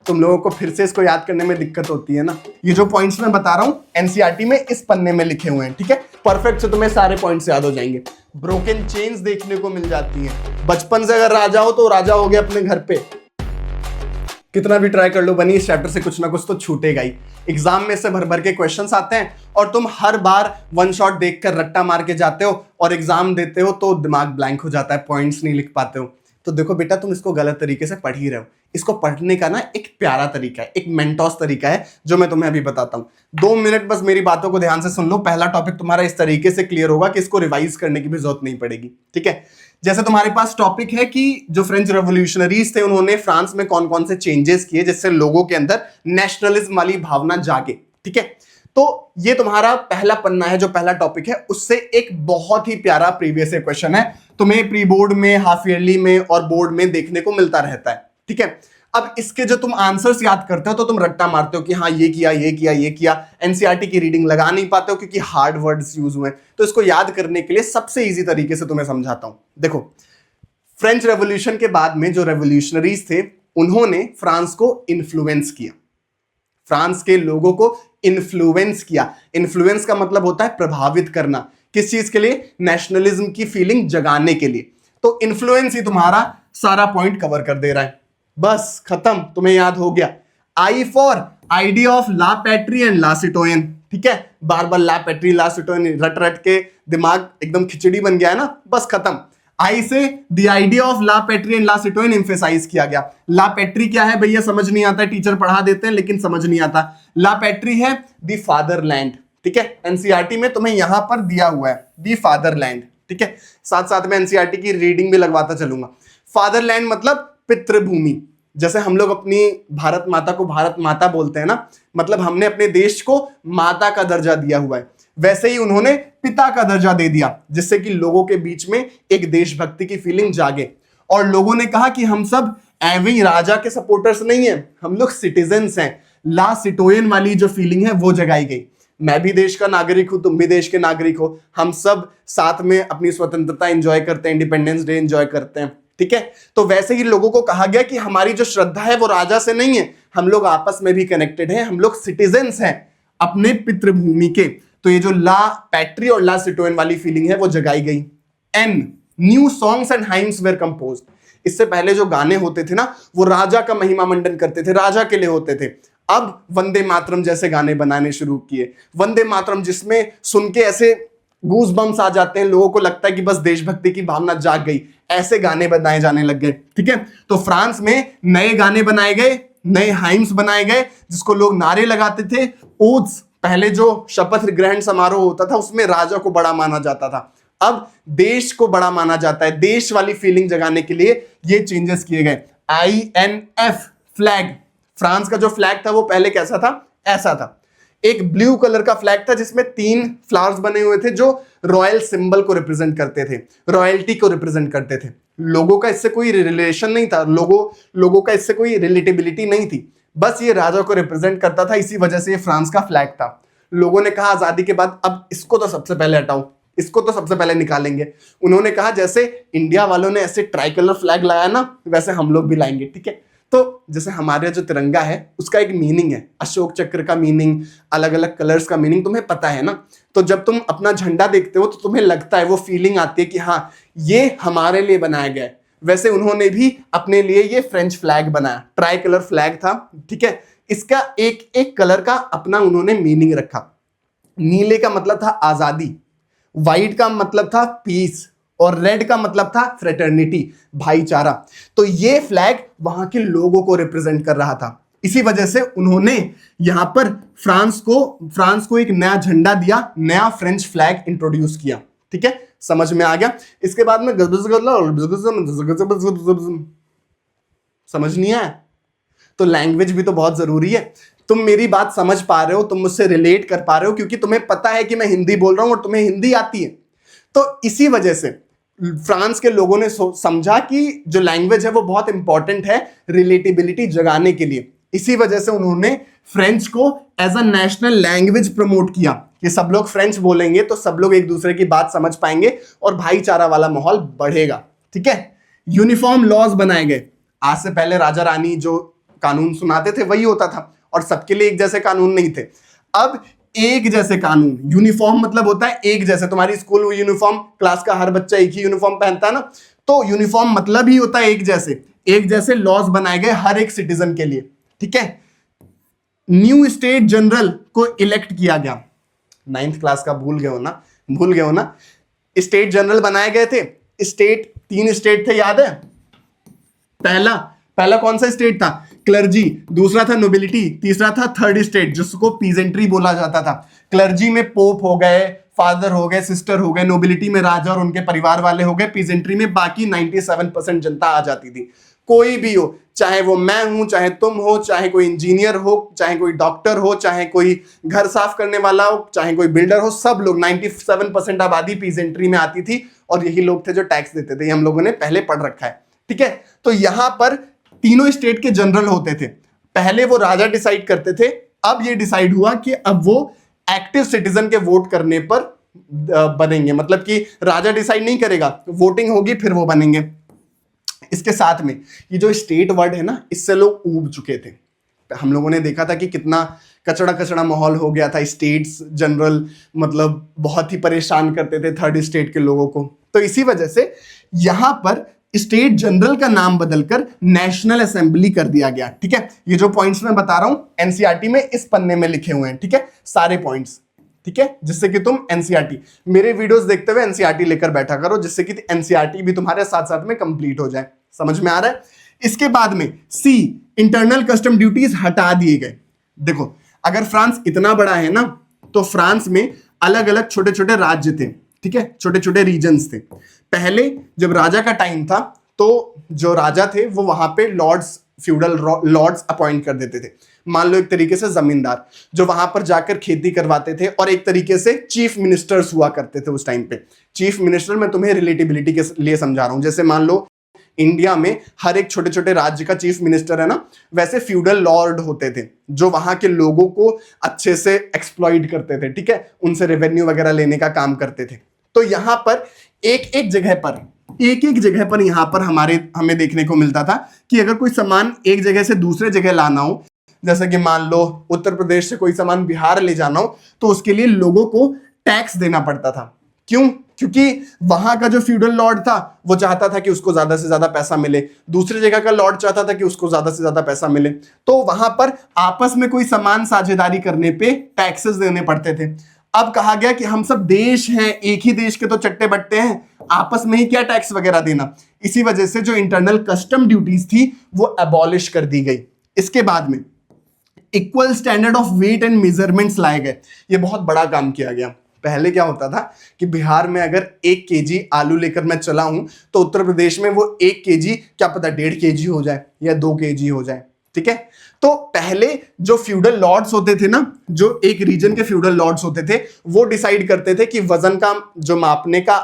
तुम लोगों को फिर से इसको याद करने में दिक्कत होती है ना। ये जो पॉइंट्स मैं बता रहा हूं एनसीईआरटी में इस पन्ने में लिखे हुए हैं, ठीक है। परफेक्ट से तुम्हें सारे पॉइंट्स याद हो जाएंगे। ब्रोकन चेन्स देखने को मिल जाती हैं। बचपन से अगर राजा हो तो राजा हो गया अपने घर पे। कितना भी ट्राई कर लो बनी, इस चैप्टर से कुछ ना कुछ तो छूटेगा ही। एग्जाम में से भर भर के क्वेश्चंस आते हैं और तुम हर बार वन शॉट देखकर रट्टा मार के जाते हो और एग्जाम देते हो तो दिमाग ब्लैंक हो जाता है, पॉइंट्स नहीं लिख पाते हो। तो देखो बेटा, तुम इसको गलत तरीके से पढ़ ही रहे हो। इसको पढ़ने का ना एक प्यारा तरीका है, एक मेंटोस तरीका है जो मैं तुम्हें अभी बताता हूं। 2 मिनट बस मेरी बातों को ध्यान से सुन लो। पहला टॉपिक तुम्हारा इस तरीके से क्लियर होगा कि इसको रिवाइज करने की भी जरूरत नहीं पड़ेगी, ठीक है। जैसे तुम्हारे पास टॉपिक है कि जो फ्रेंच रेवोल्यूशनरीज थे उन्होंने फ्रांस में कौन कौन से चेंजेस किए जिससे लोगों के अंदर नेशनलिज्म वाली भावना जागे, ठीक है। तो ये तुम्हारा पहला पन्ना है, जो पहला टॉपिक है उससे एक बहुत ही प्यारा प्रीवियस क्वेश्चन है, तुम्हें प्री बोर्ड में, हाफ ईयरली में और बोर्ड में देखने को मिलता रहता है, ठीक है। अब इसके जो तुम आंसर्स याद करते हो तो तुम रट्टा मारते हो कि हाँ ये किया ये किया ये किया। एनसीईआरटी की रीडिंग लगा नहीं पाते हो क्योंकि हार्ड वर्ड्स यूज हुए। तो इसको याद करने के लिए सबसे इजी तरीके से तुम्हें समझाता हूं। देखो, फ्रेंच रेवोल्यूशन के बाद में जो रेवोल्यूशनरीज थे उन्होंने फ्रांस को इन्फ्लुएंस किया, फ्रांस के लोगों को इन्फ्लुएंस किया। इन्फ्लुएंस का मतलब होता है प्रभावित करना। किस चीज के लिए? नेशनलिज्म की फीलिंग जगाने के लिए। तो इन्फ्लुएंस ही तुम्हारा सारा पॉइंट कवर कर दे रहा है। बस खत्म, तुम्हें याद हो गया। आई फॉर आइडिया ऑफ ला पैट्री एंड ला सिटोयन, ठीक है। बार बार ला पैट्री ला सिटोयन रट रट के दिमाग एकदम खिचड़ी बन गया है ना, बस खत्म। आई से द आइडिया ऑफ ला पैट्री एंड ला सिटोयन एम्फेसाइज किया गया। ला पैट्री क्या है भैया, समझ नहीं आता, टीचर पढ़ा देते हैं लेकिन समझ नहीं आता। ला पैट्री है द फादरलैंड, ठीक है। एनसीईआरटी में तुम्हें यहां पर दिया हुआ है द फादरलैंड, ठीक है। साथ साथ में एनसीईआरटी की रीडिंग भी लगवाता चलूंगा। फादरलैंड मतलब पितृभूमि। जैसे हम लोग अपनी भारत माता को भारत माता बोलते हैं ना, मतलब हमने अपने देश को माता का दर्जा दिया हुआ है, वैसे ही उन्होंने पिता का दर्जा दे दिया जिससे कि लोगों के बीच में एक देशभक्ति की फीलिंग जागे। और लोगों ने कहा कि हम सब एवं राजा के सपोर्टर्स नहीं है, हम लोग सिटीजन्स हैं। ला सिटोयन वाली जो फीलिंग है वो जगाई गई। मैं भी देश का नागरिक हूं, तुम भी देश के नागरिक हो, हम सब साथ में अपनी स्वतंत्रता एंजॉय करते हैं, इंडिपेंडेंस डे एंजॉय करते हैं, ठीक है। तो वैसे ही लोगों को कहा गया कि हमारी जो श्रद्धा है वो राजा से नहीं है, हम लोग आपस में भी कनेक्टेड हैं, हम लोग सिटीजन्स हैं अपने पितृभूमि के। तो ये जो ला पैट्री और ला सिटोयन वाली फीलिंग है वो जगाई गई। An new songs and hymns were composed. इससे पहले जो गाने होते थे ना वो राजा का महिमा मंडन करते थे, राजा के लिए होते थे। अब वंदे मातरम जैसे गाने बनाने शुरू किए। वंदे मातरम जिसमें सुन के ऐसे गूज बम्स आ जाते हैं, लोगों को लगता है कि बस देशभक्ति की भावना जाग गई, ऐसे गाने बनाए जाने लग गए, ठीक है। तो फ्रांस में नए गाने बनाए गए, नए हाइम्स बनाए गए जिसको लोग नारे लगाते थे। ओथ्स, पहले जो शपथ ग्रहण समारोह होता था उसमें राजा को बड़ा माना जाता था, अब देश को बड़ा माना जाता है। देश वाली फीलिंग जगाने के लिए ये चेंजेस किए गए। INF फ्लैग, फ्रांस का जो फ्लैग था वो पहले कैसा था? ऐसा था, एक ब्लू कलर का फ्लैग था जिसमें 3 फ्लावर्स बने हुए थे जो रॉयल सिंबल को रिप्रेजेंट करते थे, रॉयल्टी को रिप्रेजेंट करते थे। लोगों का इससे कोई रिलेशन नहीं था, लोगों का इससे कोई रिलेटेबिलिटी नहीं थी, बस ये राजा को रिप्रेजेंट करता था, इसी वजह से ये फ्रांस का फ्लैग था। लोगों ने कहा आजादी के बाद अब इसको तो सबसे पहले हटाओ, इसको तो सबसे पहले निकालेंगे। उन्होंने कहा जैसे इंडिया वालों ने ऐसे ट्राई कलर फ्लैग लाया ना वैसे हम लोग भी लाएंगे, ठीक है। तो जैसे हमारे जो तिरंगा है उसका एक मीनिंग है, अशोक चक्र का मीनिंग, अलग अलग कलर्स का मीनिंग तुम्हें पता है ना। तो जब तुम अपना झंडा देखते हो तो तुम्हें लगता है, वो फीलिंग आती है कि हाँ ये हमारे लिए बनाया गया है। वैसे उन्होंने भी अपने लिए ये फ्रेंच फ्लैग बनाया, ट्राई कलर फ्लैग था, ठीक है। इसका एक एक कलर का अपना उन्होंने मीनिंग रखा। नीले का मतलब था आजादी, व्हाइट का मतलब था पीस और रेड का मतलब था फ्रेटर्निटी, भाईचारा। तो ये फ्लैग वहां के लोगों को रिप्रेजेंट कर रहा था, इसी वजह से उन्होंने यहां पर फ्रांस को एक नया झंडा दिया, नया फ्रेंच फ्लैग इंट्रोड्यूस किया, ठीक है। समझ में आ गया। इसके बाद में समझ नहीं आया तो लैंग्वेज भी तो बहुत जरूरी है। तुम मेरी बात समझ पा रहे हो, तुम मुझसे रिलेट कर पा रहे हो क्योंकि तुम्हें पता है कि मैं हिंदी बोल रहा हूं और तुम्हें हिंदी आती है। तो इसी वजह से फ्रांस के लोगों ने समझा कि जो लैंग्वेज है वो बहुत इंपॉर्टेंट है रिलेटेबिलिटी जगाने के लिए। इसी वजह से उन्होंने फ्रेंच को as a national language promote किया कि सब लोग फ्रेंच बोलेंगे तो सब लोग एक दूसरे की बात समझ पाएंगे और भाईचारा वाला माहौल बढ़ेगा, ठीक है। यूनिफॉर्म लॉज बनाए गए। आज से पहले राजा रानी जो कानून सुनाते थे वही होता था, और सबके लिए एक जैसे कानून नहीं थे। अब एक जैसे कानून, यूनिफॉर्म मतलब होता है एक जैसे, तुम्हारी स्कूल यूनिफॉर्म, क्लास का हर बच्चा एक ही यूनिफॉर्म पहनता है ना, तो यूनिफॉर्म मतलब ही होता है एक जैसे लॉज बनाए गए हर एक सिटीजन के लिए, ठीक है। न्यू स्टेट जनरल को इलेक्ट किया गया, 9th क्लास का भूल गए हो ना। स्टेट जनरल बनाए गए थे। स्टेट, 3 स्टेट थे, याद है। पहला कौन सा स्टेट था? क्लर्जी। दूसरा था नोबिलिटी। तीसरा था थर्ड स्टेट, जिसको पीजेंट्री बोला जाता था। क्लर्जी में पोप हो गए, फादर हो गए, सिस्टर हो गए। नोबिलिटी में राजा और उनके परिवार वाले हो गए। पीजेंट्री में बाकी 97% जनता आ जाती थी। कोई भी हो, चाहे वो मैं हूं, चाहे तुम हो, चाहे कोई इंजीनियर हो, चाहे कोई डॉक्टर हो, चाहे कोई घर साफ करने वाला हो, चाहे कोई बिल्डर हो, सब लोग 97% आबादी पीजेंट्री में आती थी, और यही लोग थे जो टैक्स देते थे। ये हम लोगों ने पहले पढ़ रखा है, ठीक है। तो यहां पर तीनों स्टेट के जनरल होते थे। पहले वो राजा डिसाइड करते थे, अब ये डिसाइड हुआ कि अब वो एक्टिव सिटीजन के वोट करने पर बनेंगे, मतलब कि राजा डिसाइड नहीं करेगा, वोटिंग होगी फिर वो बनेंगे। इसके साथ में ये जो स्टेट वर्ड है ना, इससे लोग ऊब चुके थे। हम लोगों ने देखा था कि कितना कचड़ा माहौल हो गया था। स्टेट्स जनरल मतलब बहुत ही परेशान करते थे थर्ड स्टेट के लोगों को। तो इसी वजह से यहां पर स्टेट जनरल का नाम बदलकर नेशनल असेंबली कर दिया गया, ठीक है। ये जो पॉइंट्स मैं बता रहा हूं एनसीईआरटी में इस पन्ने में लिखे हुए हैं, ठीक है, सारे पॉइंट्स, ठीक है, जिससे कि तुम एनसीईआरटी, मेरे वीडियोस देखते हुए एनसीईआरटी लेकर बैठा करो, जिससे कि एनसीईआरटी भी तुम्हारे साथ साथ में कंप्लीट हो जाए। समझ में आ रहा है? इसके बाद में सी, इंटरनल कस्टम ड्यूटीज हटा दिए गए। देखो, अगर फ्रांस इतना बड़ा है ना, तो फ्रांस में अलग अलग छोटे छोटे राज्य थे, ठीक है, छोटे छोटे रीजन्स थे। पहले जब राजा का टाइम था, तो जो राजा थे वो वहां पे लॉर्ड्स, फ्यूडल लॉर्ड्स अपॉइंट कर देते थे। मान लो एक तरीके से जमींदार, जो वहां पर जाकर खेती करवाते थे, और एक तरीके से चीफ मिनिस्टर्स हुआ करते थे उस टाइम पे। चीफ मिनिस्टर मैं तुम्हें रिलेटिबिलिटी के लिए समझा रहा हूं। जैसे मान लो इंडिया में हर एक छोटे छोटे राज्य का चीफ मिनिस्टर है ना, वैसे फ्यूडल लॉर्ड होते थे जो वहां के लोगों को अच्छे से एक्सप्लॉइट करते थे, ठीक है, उनसे रेवेन्यू वगैरह लेने का काम करते थे। तो यहां पर एक एक जगह पर यहां पर हमें देखने को मिलता था कि अगर कोई सामान एक जगह से दूसरे जगह लाना हो, जैसे कि मान लो उत्तर प्रदेश से कोई सामान बिहार ले जाना हो, तो उसके लिए लोगों को टैक्स देना पड़ता था। क्यों? क्योंकि वहां का जो फ्यूडल लॉर्ड था वो चाहता था कि उसको ज्यादा से ज्यादा पैसा मिले, दूसरी जगह का लॉर्ड चाहता था कि उसको ज्यादा से ज्यादा पैसा मिले। तो वहां पर आपस में कोई सामान साझेदारी करने पे टैक्सेस देने पड़ते थे। अब कहा गया कि हम सब देश हैं, एक ही देश के तो चट्टे बट्टे हैं, आपस में ही क्या टैक्स वगैरह देना। इसी वजह से जो इंटरनल कस्टम ड्यूटीज थी वो अबॉलिश कर दी गई। इसके बाद में equal standard of weight and measurements लाए गए। ये बहुत बड़ा काम किया गया। पहले क्या होता था कि बिहार में अगर 1 केजी आलू लेकर मैं चला हूं, तो उत्तर प्रदेश में वो 1 केजी क्या पता 1.5 केजी हो जाए या 2 केजी हो जाए, ठीक है। तो पहले जो फ्यूडल लॉर्ड्स होते थे ना, जो एक रीजन के फ्यूडल लॉर्ड्स होते थे, वो डिसाइड करते थे कि वजन का जो मापने का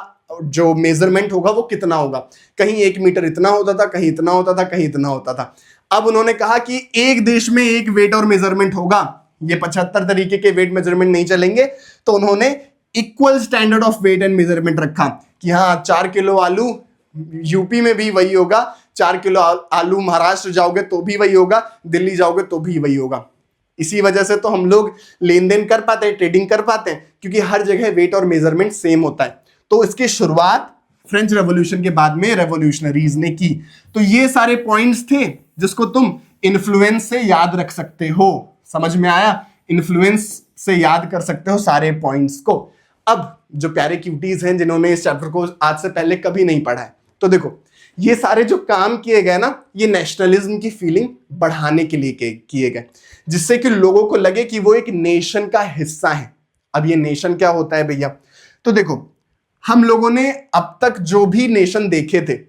जो मेजरमेंट होगा वो कितना होगा। कहीं 1 मीटर इतना होता था, कहीं इतना होता था, कहीं इतना होता था। अब उन्होंने कहा कि एक देश में एक वेट और मेजरमेंट होगा, ये 75 तरीके के वेट मेजरमेंट नहीं चलेंगे। तो उन्होंने equal standard of weight and measurement रखा कि हाँ 4 किलो आलू यूपी में भी वही होगा, 4 किलो आलू महाराष्ट्र जाओगे तो भी वही होगा, दिल्ली जाओगे तो भी वही होगा। इसी वजह से तो हम लोग लेन देन कर पाते हैं, ट्रेडिंग कर पाते हैं, क्योंकि हर जगह वेट और मेजरमेंट सेम होता है। तो इसकी शुरुआत फ्रेंच रेवोल्यूशन के बाद में रेवोल्यूशनरीज ने की। तो ये सारे पॉइंट्स थे जिसको तुम इन्फ्लुएंस से याद रख सकते हो। समझ में आया? इन्फ्लुएंस से याद कर सकते हो सारे पॉइंट्स को। अब जो प्यारे क्यूटीज हैं जिन्होंने इस चैप्टर को आज से पहले कभी नहीं पढ़ा है, तो देखो ये सारे जो काम किए गए ना, ये नेशनलिज्म की फीलिंग बढ़ाने के लिए किए गए, जिससे कि लोगों को लगे कि वो एक नेशन का हिस्सा है। अब ये नेशन क्या होता है भैया? तो देखो हम लोगों ने अब तक जो भी नेशन देखे थे,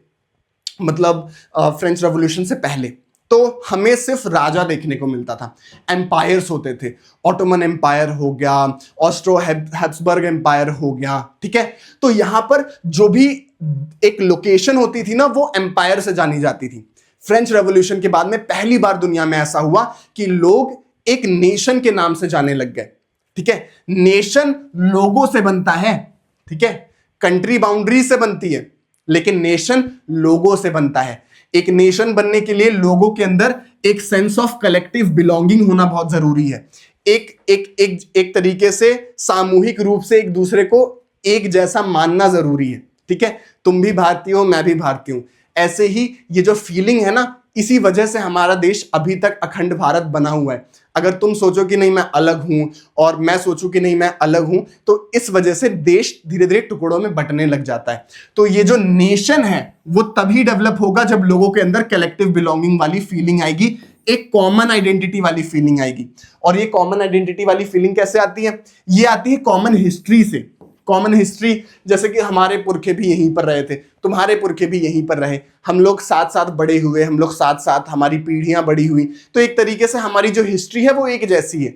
मतलब फ्रेंच रेवोल्यूशन से पहले, तो हमें सिर्फ राजा देखने को मिलता था। एम्पायर्स होते थे, ऑटोमन एम्पायर हो गया, ऑस्ट्रो हैब्सबर्ग एम्पायर हो गया, ठीक है। तो यहां पर जो भी एक लोकेशन होती थी ना, वो एम्पायर से जानी जाती थी। फ्रेंच रेवोल्यूशन के बाद में पहली बार दुनिया में ऐसा हुआ कि लोग एक नेशन के नाम से जाने लग गए, ठीक है। नेशन लोगों से बनता है, ठीक है, कंट्री बाउंड्री से बनती है, लेकिन नेशन लोगों से बनता है। एक नेशन बनने के लिए लोगों के अंदर एक सेंस ऑफ कलेक्टिव बिलोंगिंग होना बहुत जरूरी है। एक तरीके से सामूहिक रूप से एक दूसरे को एक जैसा मानना जरूरी है। ठीक है, तुम भी भारतीय हो, मैं भी भारतीय हूं। ऐसे ही ये जो फीलिंग है ना, इसी वजह से हमारा देश अभी तक अखंड भारत बना हुआ है। अगर तुम सोचो कि नहीं मैं अलग हूं और मैं सोचूं कि नहीं मैं अलग हूं, तो इस वजह से देश धीरे धीरे टुकड़ों में बंटने लग जाता है। तो ये जो नेशन है वो तभी डेवलप होगा जब लोगों के अंदर कलेक्टिव बिलोंगिंग वाली फीलिंग आएगी, एक कॉमन आइडेंटिटी वाली फीलिंग आएगी। और ये कॉमन आइडेंटिटी वाली फीलिंग कैसे आती है? ये आती है कॉमन हिस्ट्री से। कॉमन हिस्ट्री, जैसे कि हमारे पुरखे भी यहीं पर रहे थे, तुम्हारे पुरखे भी यहीं पर रहे, हम लोग साथ साथ बड़े हुए, हम लोग साथ साथ, हमारी पीढ़ियां बड़ी हुई, तो एक तरीके से हमारी जो हिस्ट्री है वो एक जैसी है।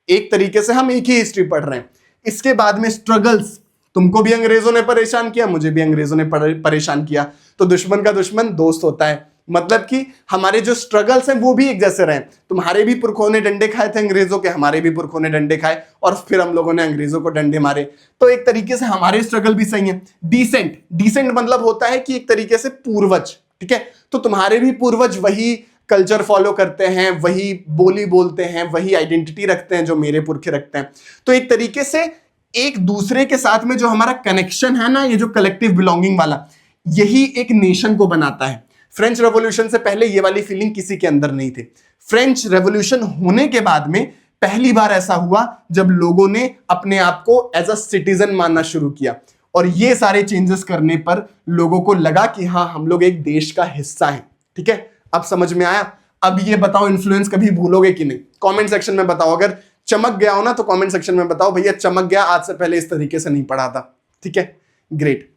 एक तरीके से हम एक ही हिस्ट्री पढ़ रहे हैं। इसके बाद में स्ट्रगल्स, तुमको भी अंग्रेजों ने परेशान किया, मुझे भी अंग्रेजों ने परेशान किया, तो दुश्मन का दुश्मन दोस्त होता है। मतलब कि हमारे जो स्ट्रगल्स हैं वो भी एक जैसे रहे। तुम्हारे भी पुरखों ने डंडे खाए थे अंग्रेजों के, हमारे भी पुरखों ने डंडे खाए और फिर हम लोगों ने अंग्रेजों को डंडे मारे। तो एक तरीके से हमारे स्ट्रगल भी सही है। डिसेंट, डिसेंट मतलब होता है कि एक तरीके से पूर्वज। ठीक है, तो तुम्हारे भी पूर्वज वही कल्चर फॉलो करते हैं, वही बोली बोलते हैं, वही आइडेंटिटी रखते हैं जो मेरे पुरखे रखते हैं। तो एक तरीके से एक दूसरे के साथ में जो हमारा कनेक्शन है ना, ये जो कलेक्टिव बिलोंगिंग वाला, यही एक नेशन को बनाता है। फ्रेंच रेवोल्यूशन से पहले ये वाली फीलिंग किसी के अंदर नहीं थी। फ्रेंच रेवोल्यूशन होने के बाद में पहली बार ऐसा हुआ जब लोगों ने अपने आप को एज अ सिटीजन मानना शुरू किया, और ये सारे चेंजेस करने पर लोगों को लगा कि हाँ, हम लोग एक देश का हिस्सा हैं। ठीक है, अब समझ में आया? अब ये बताओ, इन्फ्लुएंस कभी भूलोगे कि नहीं? कमेंट सेक्शन में बताओ। अगर चमक गया हो ना तो कमेंट सेक्शन में बताओ, भैया चमक गया, आज से पहले इस तरीके से नहीं पढ़ा था। ठीक है, ग्रेट।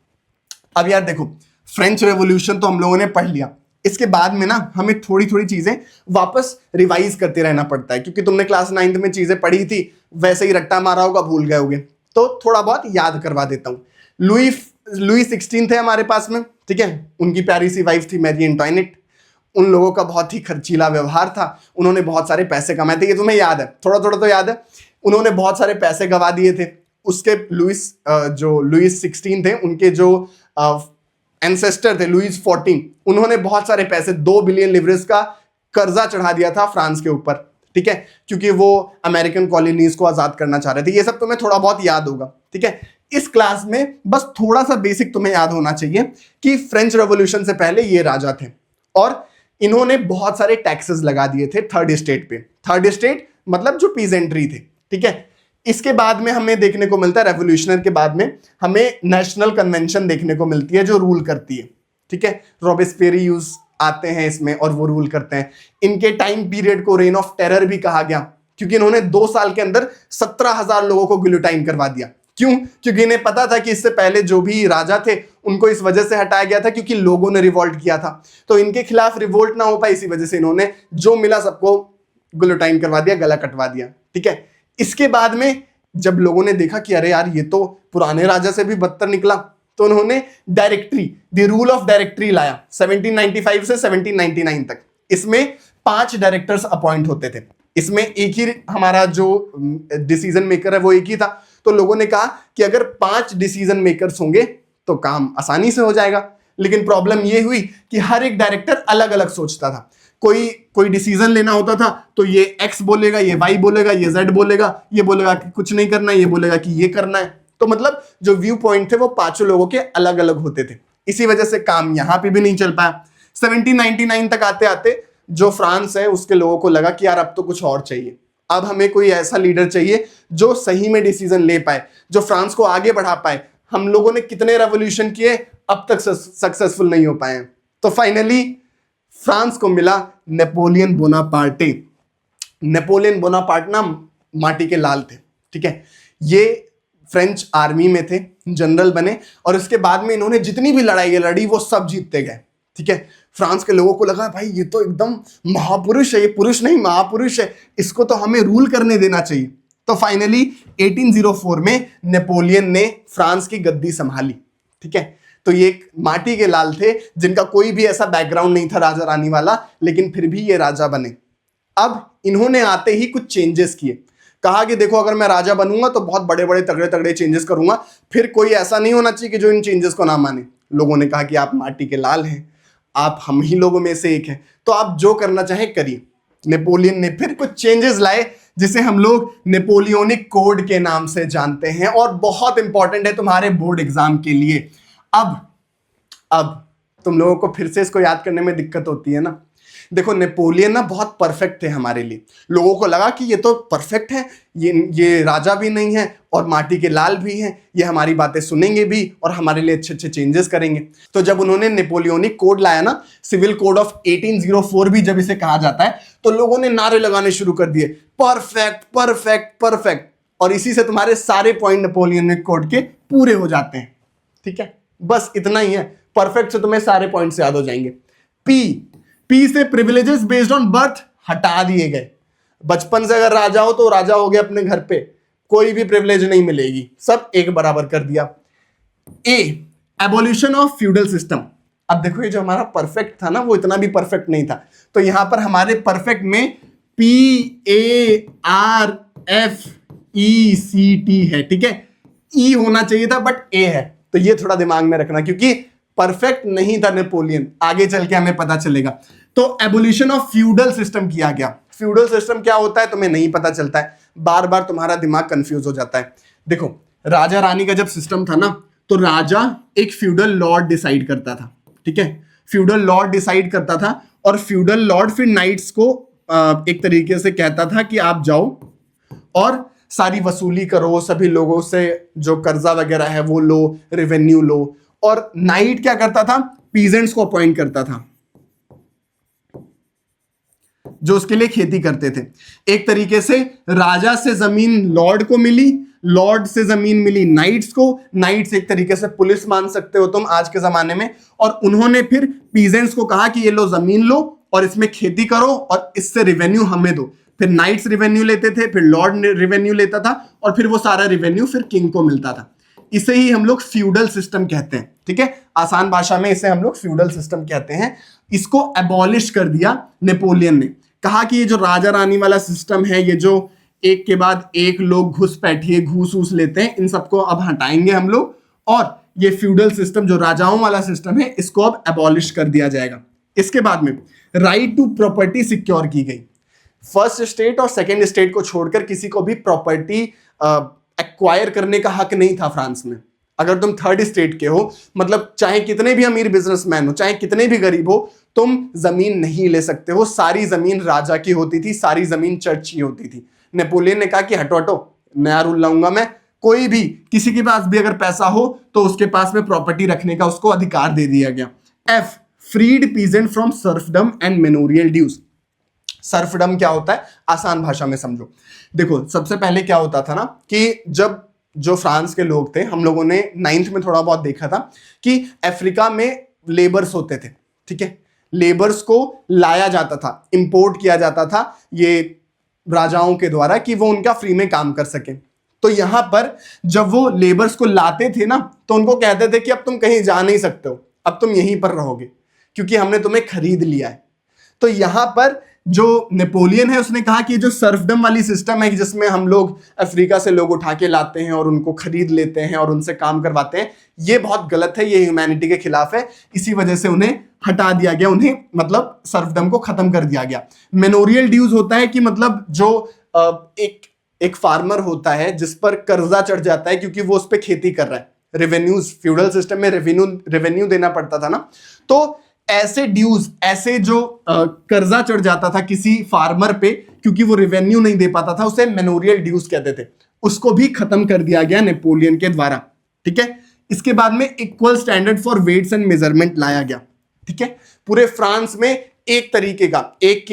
अब यार देखो, फ्रेंच रेवोल्यूशन तो हम लोगों ने पढ़ लिया, इसके बाद में ना हमें थोड़ी थोड़ी चीजें वापस रिवाइज करते रहना पड़ता है, क्योंकि तुमने क्लास 9th में चीजें पढ़ी थी, वैसे ही रट्टा मारा होगा, भूल गए होगे, तो थोड़ा बहुत याद करवा देता हूं। लुई 16 थे हमारे पास में। ठीक है, उनकी प्यारी सी वाइफ थी मैरी एंटोइनेट। उन लोगों का बहुत ही खर्चीला व्यवहार था, उन्होंने बहुत सारे पैसे कमाए थे, ये तुम्हें याद है, थोड़ा थोड़ा तो याद है। उन्होंने बहुत सारे पैसे गवा दिए थे। उसके लुईस 16 थे, उनके जो एंसेस्टर थे लुईस 14, उन्होंने बहुत सारे पैसे, 2 बिलियन लिवरेज का कर्जा चढ़ा दिया था फ्रांस के ऊपर। ठीक है, क्योंकि वो अमेरिकन कॉलोनीज को आजाद करना चाह रहे थे। ये सब तुम्हें थोड़ा बहुत याद होगा। ठीक है, इस क्लास में बस थोड़ा सा बेसिक तुम्हें याद होना चाहिए कि फ्रेंच रेवोल्यूशन से पहले ये राजा थे और इन्होंने बहुत सारे टैक्सेस लगा दिए थे थर्ड स्टेट पे। थर्ड स्टेट मतलब जो पीजेंट्री थे। ठीक है, इसके बाद में हमें देखने को मिलता है, रेवोल्यूशनर के बाद में हमें नेशनल कन्वेंशन देखने को मिलती है जो रूल करती है। ठीक है, रॉबेस्पियरी आते हैं इसमें और वो रूल करते हैं। इनके टाइम पीरियड को रेन ऑफ टेरर भी कहा गया, क्योंकि इन्होंने 2 साल के अंदर 17,000 लोगों को गिलोटाइन करवा दिया। क्यों? क्योंकि इन्हें पता था कि इससे पहले जो भी राजा थे उनको इस वजह से हटाया गया था क्योंकि लोगों ने रिवोल्ट किया था, तो इनके खिलाफ रिवोल्ट ना हो पाए, इसी वजह से इन्होंने जो मिला सबको गिलोटाइन करवा दिया, गला कटवा दिया। ठीक है, इसके बाद में जब लोगों ने देखा कि अरे यार ये तो पुराने राजा से भी बदतर निकला, तो उन्होंने directory, the rule of directory लाया 1795 से 1799 तक। इसमें 5 डायरेक्टर्स अपॉइंट होते थे। इसमें एक ही हमारा जो डिसीजन मेकर है वो एक ही था। तो लोगों ने कहा कि अगर 5 डिसीजन मेकर्स होंगे तो काम आसानी से हो जाएगा। लेकिन प्रॉब्लम ये हुई कि हर एक डायरेक्टर अलग अलग सोचता था। कोई डिसीजन लेना होता था तो ये एक्स बोलेगा, ये वाई बोलेगा, ये जेड बोलेगा, ये बोलेगा कि कुछ नहीं करना है, ये बोलेगा कि ये करना है। तो मतलब जो व्यू पॉइंट थे वो 5 लोगों के अलग अलग होते थे। इसी वजह से काम यहां पे भी नहीं चल पाया। 1799 तक आते आते जो फ्रांस है उसके लोगों को लगा कि यार अब तो कुछ और चाहिए, अब हमें कोई ऐसा लीडर चाहिए जो सही में डिसीजन ले पाए, जो फ्रांस को आगे बढ़ा पाए। हम लोगों ने कितने रेवोल्यूशन किए, अब तक सक्सेसफुल नहीं हो पाए। तो फाइनली फ्रांस को मिला नेपोलियन बोनापार्टे। नेपोलियन बोनापार्ट ना माटी के लाल थे। ठीक है, ये फ्रेंच आर्मी में थे, जनरल बने और इसके बाद में इन्होंने जितनी भी लड़ाई लड़ी वो सब जीतते गए। ठीक है, फ्रांस के लोगों को लगा भाई ये तो एकदम महापुरुष है, ये पुरुष नहीं महापुरुष है, इसको तो हमें रूल करने देना चाहिए। तो फाइनली 1804 में नेपोलियन ने फ्रांस की गद्दी संभाली। ठीक है, तो ये एक माटी के लाल थे जिनका कोई भी ऐसा बैकग्राउंड नहीं था राजा रानी वाला, लेकिन फिर भी ये राजा बने। अब इन्होंने आते ही कुछ चेंजेस किए। कहा कि देखो अगर मैं राजा बनूंगा तो बहुत बड़े बड़े तगड़े तगड़े चेंजेस करूंगा, फिर कोई ऐसा नहीं होना चाहिए कि जो इन चेंजेस को ना माने। लोगों ने कहा कि आप माटी के लाल हैं, आप हम ही लोगों में से एक हैं, तो आप जो करना चाहें करिए। नेपोलियन ने फिर कुछ चेंजेस लाए जिसे हम लोग नेपोलियनिक कोड के नाम से जानते हैं, और बहुत इंपॉर्टेंट है तुम्हारे बोर्ड एग्जाम के लिए। अब तुम लोगों को फिर से इसको याद करने में दिक्कत होती है ना। देखो नेपोलियन ना बहुत परफेक्ट थे हमारे लिए, लोगों को लगा कि ये तो परफेक्ट है, ये राजा भी नहीं है और माटी के लाल भी हैं, ये हमारी बातें सुनेंगे भी और हमारे लिए अच्छे अच्छे चेंजेस करेंगे। तो जब उन्होंने नेपोलियनिक कोड लाया ना, सिविल कोड ऑफ 1804 भी जब इसे कहा जाता है, तो लोगों ने नारे लगाने शुरू कर दिए, परफेक्ट परफेक्ट परफेक्ट, और इसी से तुम्हारे सारे पॉइंट नेपोलियनिक कोड के पूरे हो जाते हैं। ठीक है, बस इतना ही है, परफेक्ट से तुम्हें सारे पॉइंट्स याद हो जाएंगे। पी से प्रिविलेजेस बेस्ड ऑन बर्थ हटा दिए गए। बचपन से अगर राजा हो तो राजा हो गया अपने घर पे, कोई भी प्रिविलेज नहीं मिलेगी, सब एक बराबर कर दिया। ए, एबोल्यूशन ऑफ फ्यूडल सिस्टम। अब देखो ये जो हमारा परफेक्ट था ना, वो इतना भी परफेक्ट नहीं था, तो यहां पर हमारे परफेक्ट में PARFECT है। ठीक है, ई होना चाहिए था बट ए है, तो ये थोड़ा दिमाग में रखना, क्योंकि परफेक्ट नहीं था नेपोलियन, आगे चल के हमें पता चलेगा। तो एबोल्यूशन ऑफ फ्यूडल सिस्टम किया गया। फ्यूडल सिस्टम क्या होता है तुम्हें नहीं पता चलता है, बार बार तुम्हारा दिमाग कंफ्यूज हो जाता है। देखो राजा रानी का जब सिस्टम था ना, तो राजा एक फ्यूडल लॉर्ड डिसाइड करता था। ठीक है, फ्यूडल लॉर्ड डिसाइड करता था, और फ्यूडल लॉर्ड फिर नाइट्स को एक तरीके से कहता था कि आप जाओ और सारी वसूली करो, सभी लोगों से जो कर्जा वगैरह है वो लो, रेवेन्यू लो। और नाइट क्या करता था, पीजेंट्स को अपॉइंट करता था जो उसके लिए खेती करते थे। एक तरीके से राजा से जमीन लॉर्ड को मिली, लॉर्ड से जमीन मिली नाइट्स को, नाइट्स एक तरीके से पुलिस मान सकते हो तुम आज के जमाने में। और उन्होंने फिर पीजेंट्स को कहा कि ये लो जमीन लो और इसमें खेती करो और इससे रिवेन्यू हमें दो। फिर नाइट्स रिवेन्यू लेते थे, फिर लॉर्ड रिवेन्यू लेता था, और फिर वो सारा रिवेन्यू फिर किंग को मिलता था। इसे ही हम लोग फ्यूडल सिस्टम कहते हैं। ठीक है, आसान भाषा में इसे हम लोग फ्यूडल सिस्टम कहते हैं। इसको एबॉलिश कर दिया नेपोलियन ने, कहा कि ये जो राजा रानी वाला सिस्टम है, ये जो एक के बाद एक लोग घुस बैठिए घूस घूस लेते हैं, इन सबको अब हटाएंगे हम लोग, और ये फ्यूडल सिस्टम जो राजाओं वाला सिस्टम है, इसको अब एबॉलिश कर दिया जाएगा। इसके बाद में राइट टू प्रॉपर्टी सिक्योर की गई। फर्स्ट स्टेट और सेकेंड स्टेट को छोड़कर किसी को भी प्रॉपर्टी एक्वायर करने का हक नहीं था फ्रांस में। अगर तुम थर्ड स्टेट के हो, मतलब चाहे कितने भी अमीर बिजनेसमैन हो, चाहे कितने भी गरीब हो, तुम जमीन नहीं ले सकते हो। सारी जमीन राजा की होती थी, सारी जमीन चर्च की होती थी। नेपोलियन ने कहा कि हटो हटो, नया रूल लाऊंगा मैं, कोई भी किसी के पास भी अगर पैसा हो तो उसके पास में प्रॉपर्टी रखने का उसको अधिकार दे दिया गया। F, freed peasant from serfdom and manorial dues. Serfdom क्या होता है, आसान भाषा में समझो। देखो सबसे पहले क्या होता था ना, कि जब जो फ्रांस के लोग थे, हम लोगों ने 9th में थोड़ा बहुत देखा था कि अफ्रीका में लेबर्स होते थे। ठीक है, लेबर्स को लाया जाता था, इंपोर्ट किया जाता था ये राजाओं के द्वारा, कि वो उनका फ्री में काम कर सके। तो यहां पर जब वो लेबर्स को लाते थे ना, तो उनको कहते थे कि अब तुम कहीं जा नहीं सकते हो, अब तुम यहीं पर रहोगे क्योंकि हमने तुम्हें खरीद लिया है। तो यहां पर जो नेपोलियन है उसने कहा कि जो सर्फडम वाली सिस्टम है, जिसमें हम लोग अफ्रीका से लोग उठा के लाते हैं और उनको खरीद लेते हैं और उनसे काम करवाते हैं, ये बहुत गलत है, ये ह्यूमैनिटी के खिलाफ है। इसी वजह से उन्हें हटा दिया गया, उन्हें मतलब सर्फडम को खत्म कर दिया गया। मेनोरियल ड्यूज होता है कि मतलब जो एक फार्मर होता है जिस पर कर्जा चढ़ जाता है क्योंकि वो उस पर खेती कर रहा है, रेवेन्यूज, फ्यूडल सिस्टम में रेवेन्यू देना पड़ता था ना, तो ऐसे ड्यूज, ऐसे जो कर्जा चढ़ जाता था किसी फार्मर पे क्योंकि वो रेवेन्यू नहीं दे पाता था, उसे मेनोरियल ड्यूज कहते थे, उसको भी खत्म कर दिया गया नेपोलियन के द्वारा। ठीक है, इसके बाद में equal standard for weights and measurement लाया गया। ठीक है, पूरे फ्रांस में एक तरीके का 1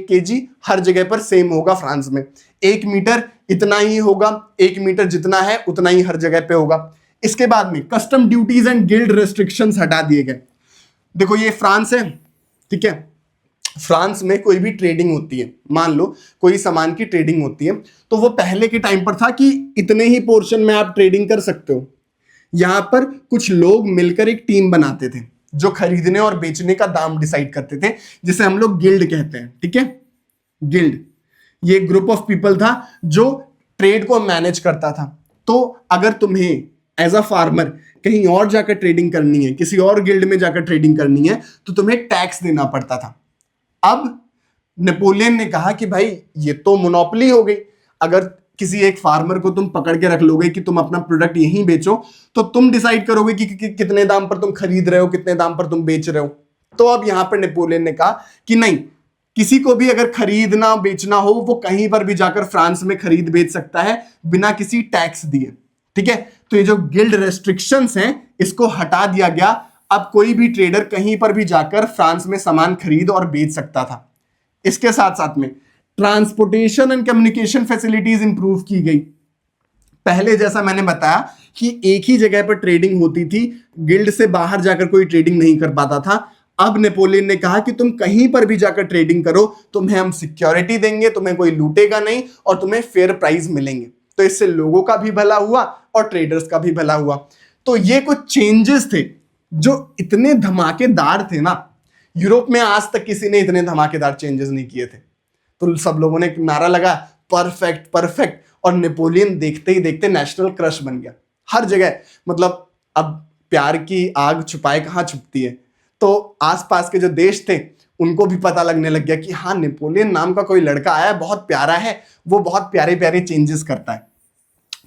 kg हर जगह पर सेम होगा फ्रांस में। 1 मीटर इतना ही होगा, 1 मीटर जितना है उतना ही हर जगह पे होगा। इसके बाद में custom duties and guild restrictions हटा दिए गए। देखो ये फ्रांस है, ठीक है, फ्रांस में कोई भी ट्रेडिंग होती है, मान लो कोई सामान की ट्रेडिंग होती है, तो वो पहले के टाइम पर था कि इतने ही पोर्शन में आप ट्रेडिंग कर सकते हो। यहां पर कुछ लोग मिलकर एक टीम बनाते थे जो खरीदने और बेचने का दाम डिसाइड करते थे, जिसे हम लोग गिल्ड कहते हैं। ठीक है, गिल्ड ये ग्रुप ऑफ पीपल था जो ट्रेड को मैनेज करता था। तो अगर तुम्हें एज अ फार्मर कहीं और जाकर ट्रेडिंग करनी है, किसी और गिल्ड में जाकर ट्रेडिंग करनी है, तो तुम्हें टैक्स देना पड़ता था। अब नेपोलियन ने कहा कि भाई ये तो मोनोपोली हो गई, अगर किसी एक फार्मर को तुम पकड़ के रख लोगे कि तुम अपना प्रोडक्ट यहीं बेचो, तो तुम डिसाइड करोगे कि कितने दाम पर तुम खरीद रहे हो, कितने दाम पर तुम बेच रहे हो। तो अब यहां पर नेपोलियन ने कहा कि नहीं, किसी को भी अगर खरीदना बेचना हो वो कहीं पर भी जाकर फ्रांस में खरीद बेच सकता है बिना किसी टैक्स दिए, ठीक है। तो ये जो गिल्ड रेस्ट्रिक्शंस हैं इसको हटा दिया गया। अब कोई भी ट्रेडर कहीं पर भी जाकर फ्रांस में सामान खरीद और बेच सकता था। इसके साथ साथ में transportation and communication facilities improve की गई। पहले जैसा मैंने बताया कि एक ही जगह पर ट्रेडिंग होती थी, गिल्ड से बाहर जाकर कोई ट्रेडिंग नहीं कर पाता था। अब नेपोलियन ने कहा कि तुम कहीं पर भी जाकर ट्रेडिंग करो, तुम्हें हम सिक्योरिटी देंगे, तुम्हें कोई लूटेगा नहीं और तुम्हें फेयर प्राइस मिलेंगे। तो इससे लोगों का भी भला हुआ और ट्रेडर्स का भी भला हुआ। तो ये कुछ चेंजेस थे जो इतने धमाकेदार थे ना, यूरोप में आज तक किसी ने इतने धमाकेदार चेंजेस नहीं किए थे। तो सब लोगों ने एक नारा लगा, परफेक्ट परफेक्ट, और नेपोलियन देखते ही देखते नेशनल क्रश बन गया हर जगह। मतलब अब प्यार की आग छुपाए कहां छुपती है, तो आसपास के जो देश थे उनको भी पता लगने लग गया कि हाँ, नेपोलियन नाम का कोई लड़का आया है, बहुत प्यारा है, वो बहुत प्यारे प्यारे चेंजेस करता है।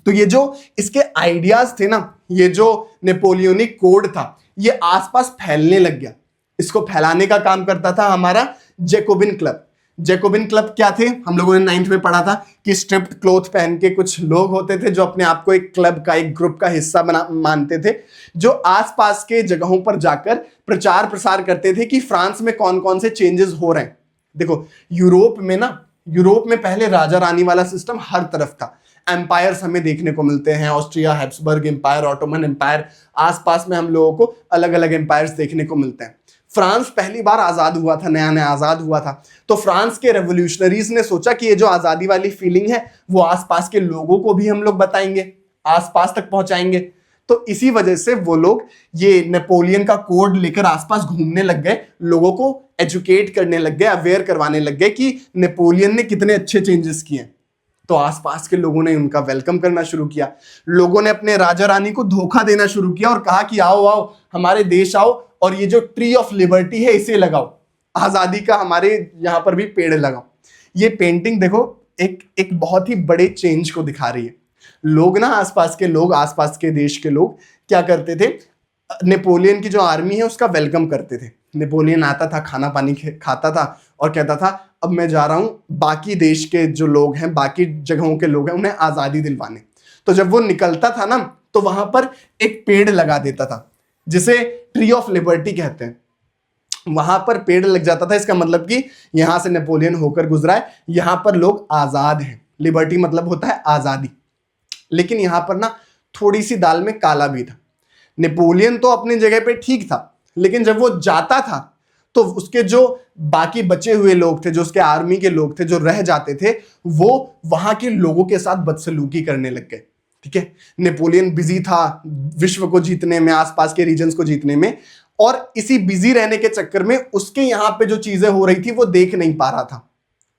तो ये जो इसके आइडियाज थे ना, ये जो नेपोलियनिक कोड था, ये आसपास फैलने लग गया। इसको फैलाने का काम करता था हमारा जैकोबिन क्लब। जैकोबिन क्लब क्या थे, हम लोगों ने 9th में पढ़ा था कि स्ट्रिप्ड क्लोथ पहन के कुछ लोग होते थे जो अपने आप को एक क्लब का, एक ग्रुप का हिस्सा मानते थे, जो आसपास के जगहों पर जाकर प्रचार प्रसार करते थे कि फ्रांस में कौन कौन से चेंजेस हो रहे हैं। देखो यूरोप में पहले राजा रानी वाला सिस्टम हर तरफ था। एम्पायर्स हमें देखने को मिलते हैं, Austria, Habsburg empire, Ottoman empire, आसपास में हम लोगों को अलग अलग एम्पायर्स देखने को मिलते हैं। फ्रांस पहली बार आजाद हुआ था, नया नया आजाद हुआ था, तो फ्रांस के रेवोल्यूशनरीज ने सोचा कि ये जो आजादी वाली फीलिंग है वो आसपास के लोगों को भी हम लोग बताएंगे, आसपास तक पहुंचाएंगे। तो इसी वजह से वो लोग ये नेपोलियन का कोड लेकर आसपास घूमने लग गए, लोगों को एजुकेट करने लग गए, अवेयर करवाने लग गए कि नेपोलियन ने कितने अच्छे चेंजेस किए। तो आसपास के लोगों ने उनका वेलकम करना शुरू किया। लोगों ने अपने राजा रानी को धोखा देना शुरू किया और कहा कि आओ आओ हमारे देश आओ और ये जो ट्री ऑफ लिबर्टी है इसे लगाओ, आजादी का हमारे यहां पर भी पेड़ लगाओ। ये पेंटिंग देखो एक बहुत ही बड़े चेंज को दिखा रही है। लोग ना, आसपास के देश के लोग क्या करते थे, नेपोलियन की जो आर्मी है उसका वेलकम करते थे। नेपोलियन आता था, खाना पानी खाता था और कहता था अब मैं जा रहा हूं बाकी देश के जो लोग हैं, बाकी जगहों के लोग हैं, उन्हें आजादी दिलवाने। तो जब वो निकलता था ना, तो वहां पर एक पेड़ लगा देता था जिसे ट्री ऑफ लिबर्टी कहते हैं। वहां पर पेड़ लग जाता था, इसका मतलब कि यहां से नेपोलियन होकर गुजरा है, यहां पर लोग आजाद हैं। लिबर्टी मतलब होता है आजादी। लेकिन यहां पर ना थोड़ी सी दाल में काला भी था। नेपोलियन तो अपनी जगह पे ठीक था, लेकिन जब वो जाता था तो उसके जो बाकी बचे हुए लोग थे, जो उसके आर्मी के लोग थे, जो रह जाते थे, वो वहां के लोगों के साथ बदसलूकी करने लग गए। ठीक है, नेपोलियन बिजी था विश्व को जीतने में, आसपास के रीजन्स को जीतने में, और इसी बिजी रहने के चक्कर में उसके यहां पे जो चीजें हो रही थी वो देख नहीं पा रहा था।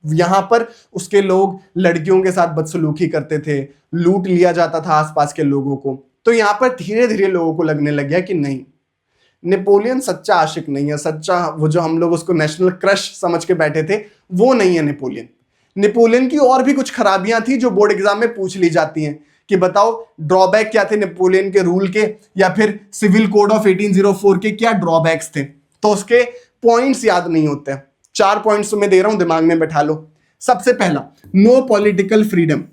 यहां पर उसके लोग लड़कियों के साथ बदसलूकी करते थे, लूट लिया जाता था आसपास के लोगों को। तो यहां पर धीरे धीरे लोगों को लगने लग गया कि नहीं, नेपोलियन सच्चा आशिक नहीं है, सच्चा वो जो हम लोग उसको नेशनल क्रश समझ के बैठे थे वो नहीं है नेपोलियन। नेपोलियन की और भी कुछ खराबियां थी जो बोर्ड एग्जाम में पूछ ली जाती हैं कि बताओ ड्रॉबैक क्या थे नेपोलियन के रूल के, या फिर सिविल कोड ऑफ 1804 के क्या ड्रॉबैक्स थे। तो उसके पॉइंट्स याद नहीं होते हैं। 4 पॉइंट्स मैं दे रहा हूं, दिमाग में बैठा लो। सबसे पहला, नो पॉलिटिकल फ्रीडम।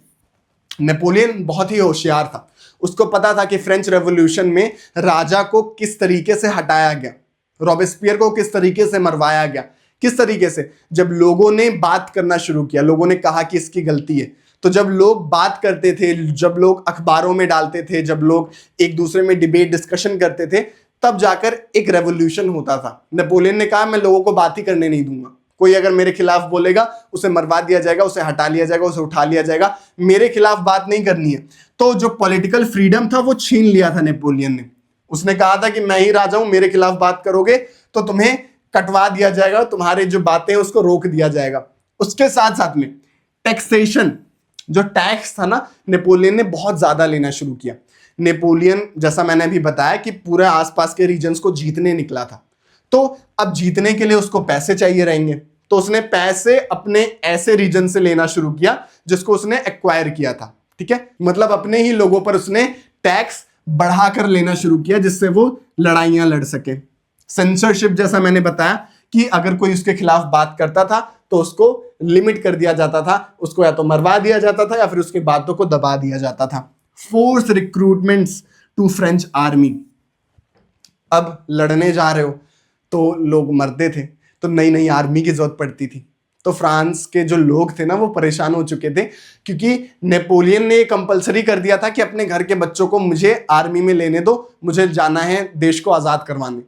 नेपोलियन बहुत ही होशियार था, उसको पता था कि फ्रेंच रेवोल्यूशन में राजा को किस तरीके से हटाया गया, रॉबेस्पियर को किस तरीके से मरवाया गया। किस तरीके से? जब लोगों ने बात करना शुरू किया, लोगों ने कहा कि इसकी गलती है, तो जब लोग बात करते थे, जब लोग अखबारों में डालते थे, जब लोग एक दूसरे में डिबेट डिस्कशन करते थे, तब जाकर एक रेवोल्यूशन होता था। नेपोलियन ने कहा मैं लोगों को बात ही करने नहीं दूंगा, कोई अगर मेरे खिलाफ बोलेगा उसे मरवा दिया जाएगा, उसे हटा लिया जाएगा, उसे उठा लिया जाएगा, मेरे खिलाफ बात नहीं करनी है। तो जो पॉलिटिकल फ्रीडम था वो छीन लिया था नेपोलियन ने। उसने कहा था कि मैं ही राजा हूं, मेरे खिलाफ बात करोगे तो तुम्हें कटवा दिया जाएगा, तुम्हारे जो बातें हैं उसको रोक दिया जाएगा। उसके साथ साथ में टैक्सेशन, जो टैक्स था ना, नेपोलियन ने बहुत ज्यादा लेना शुरू किया। नेपोलियन जैसा मैंने अभी बताया कि पूरे आसपास के रीजन्स को जीतने निकला था, तो अब जीतने के लिए उसको पैसे चाहिए रहेंगे, तो उसने पैसे अपने ऐसे रीजन से लेना शुरू किया जिसको उसने एक्वायर किया था। ठीक है, मतलब अपने ही लोगों पर उसने टैक्स बढ़ाकर लेना शुरू किया जिससे वो लड़ाइयां लड़ सके। सेंसरशिप जैसा मैंने बताया कि अगर कोई उसके खिलाफ बात करता था तो उसको लिमिट कर दिया जाता था, उसको या तो मरवा दिया जाता था या फिर उसकी बातों को दबा दिया जाता था। Force recruitments to French army, अब लड़ने जा रहे हो तो लोग मरते थे, तो नई नई आर्मी की जरूरत पड़ती थी। तो फ्रांस के जो लोग थे ना वो परेशान हो चुके थे, क्योंकि नेपोलियन ने कंपलसरी कर दिया था कि अपने घर के बच्चों को मुझे आर्मी में लेने दो, मुझे जाना है देश को आजाद करवाने।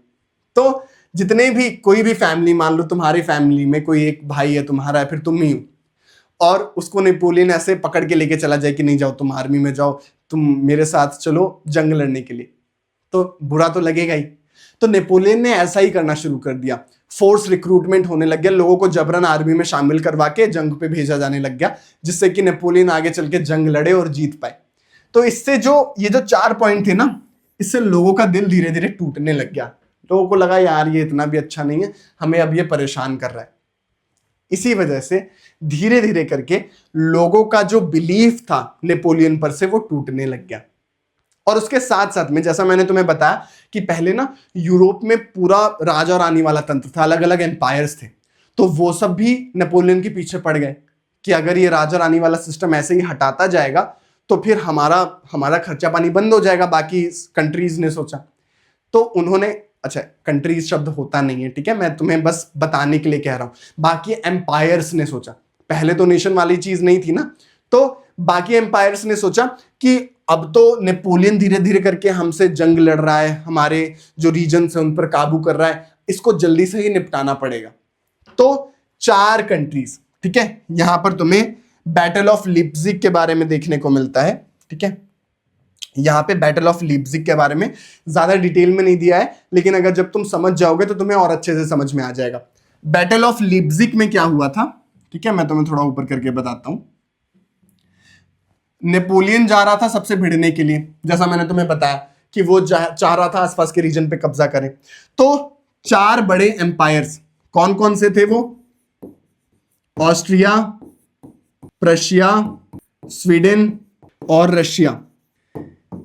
तो जितने भी कोई भी फैमिली, मान लो तुम्हारी फैमिली में कोई एक भाई है तुम्हारा, फिर तुम ही हो, और उसको नेपोलियन ऐसे पकड़ के लेके चला जाए कि नहीं जाओ तुम आर्मी में जाओ, तुम मेरे साथ चलो जंग लड़ने के लिए, तो बुरा तो लगेगा ही। तो नेपोलियन ने ऐसा ही करना शुरू कर दिया, फोर्स रिक्रूटमेंट होने लग गया, लोगों को जबरन आर्मी में शामिल करवा के जंग पे भेजा जाने लग गया, जिससे कि नेपोलियन आगे चल के जंग लड़े और जीत पाए। तो इससे जो ये जो 4 पॉइंट थे ना, इससे लोगों का दिल धीरे धीरे टूटने लग गया। लोगों को लगा यार ये इतना भी अच्छा नहीं है, हमें अब ये परेशान कर रहा है। इसी वजह से धीरे धीरे करके लोगों का जो बिलीफ था नेपोलियन पर से वो टूटने लग गया। और उसके साथ साथ में जैसा मैंने तुम्हें बताया कि पहले ना यूरोप में पूरा राजा रानी वाला तंत्र था, अलग अलग एम्पायर्स थे, तो वो सब भी नेपोलियन के पीछे पड़ गए कि अगर ये राजा रानी वाला सिस्टम ऐसे ही हटाता जाएगा तो फिर हमारा खर्चा पानी बंद हो जाएगा, बाकी कंट्रीज ने सोचा। तो उन्होंने, अच्छा कंट्रीज शब्द होता नहीं है, ठीक है, मैं तुम्हें बस बताने के लिए कह रहा हूं, बाकी एम्पायर्स ने सोचा, पहले तो नेशन वाली चीज नहीं थी ना, तो बाकी एम्पायर्स ने सोचा कि अब तो नेपोलियन धीरे धीरे करके हमसे जंग लड़ रहा है, हमारे जो रीजन है उन पर काबू कर रहा है, इसको जल्दी से ही निपटाना पड़ेगा। तो 4 कंट्रीज, ठीक है, यहां पर तुम्हें बैटल ऑफ लिप्जिग के बारे में देखने को मिलता है। ठीक है, यहां पे बैटल ऑफ लिप्जिग के बारे में ज्यादा डिटेल में नहीं दिया है, लेकिन अगर जब तुम समझ जाओगे तो तुम्हें और अच्छे से समझ में आ जाएगा। बैटल ऑफ लिप्जिग में क्या हुआ था, ठीक है, मैं तुम्हें थोड़ा ऊपर करके बताता हूं। नेपोलियन जा रहा था सबसे भिड़ने के लिए, जैसा मैंने तुम्हें बताया कि वो चाह रहा था आसपास के रीजन पे कब्जा करें। तो 4 बड़े एम्पायर्स कौन कौन से थे वो, ऑस्ट्रिया, प्रशिया, स्वीडन और रशिया,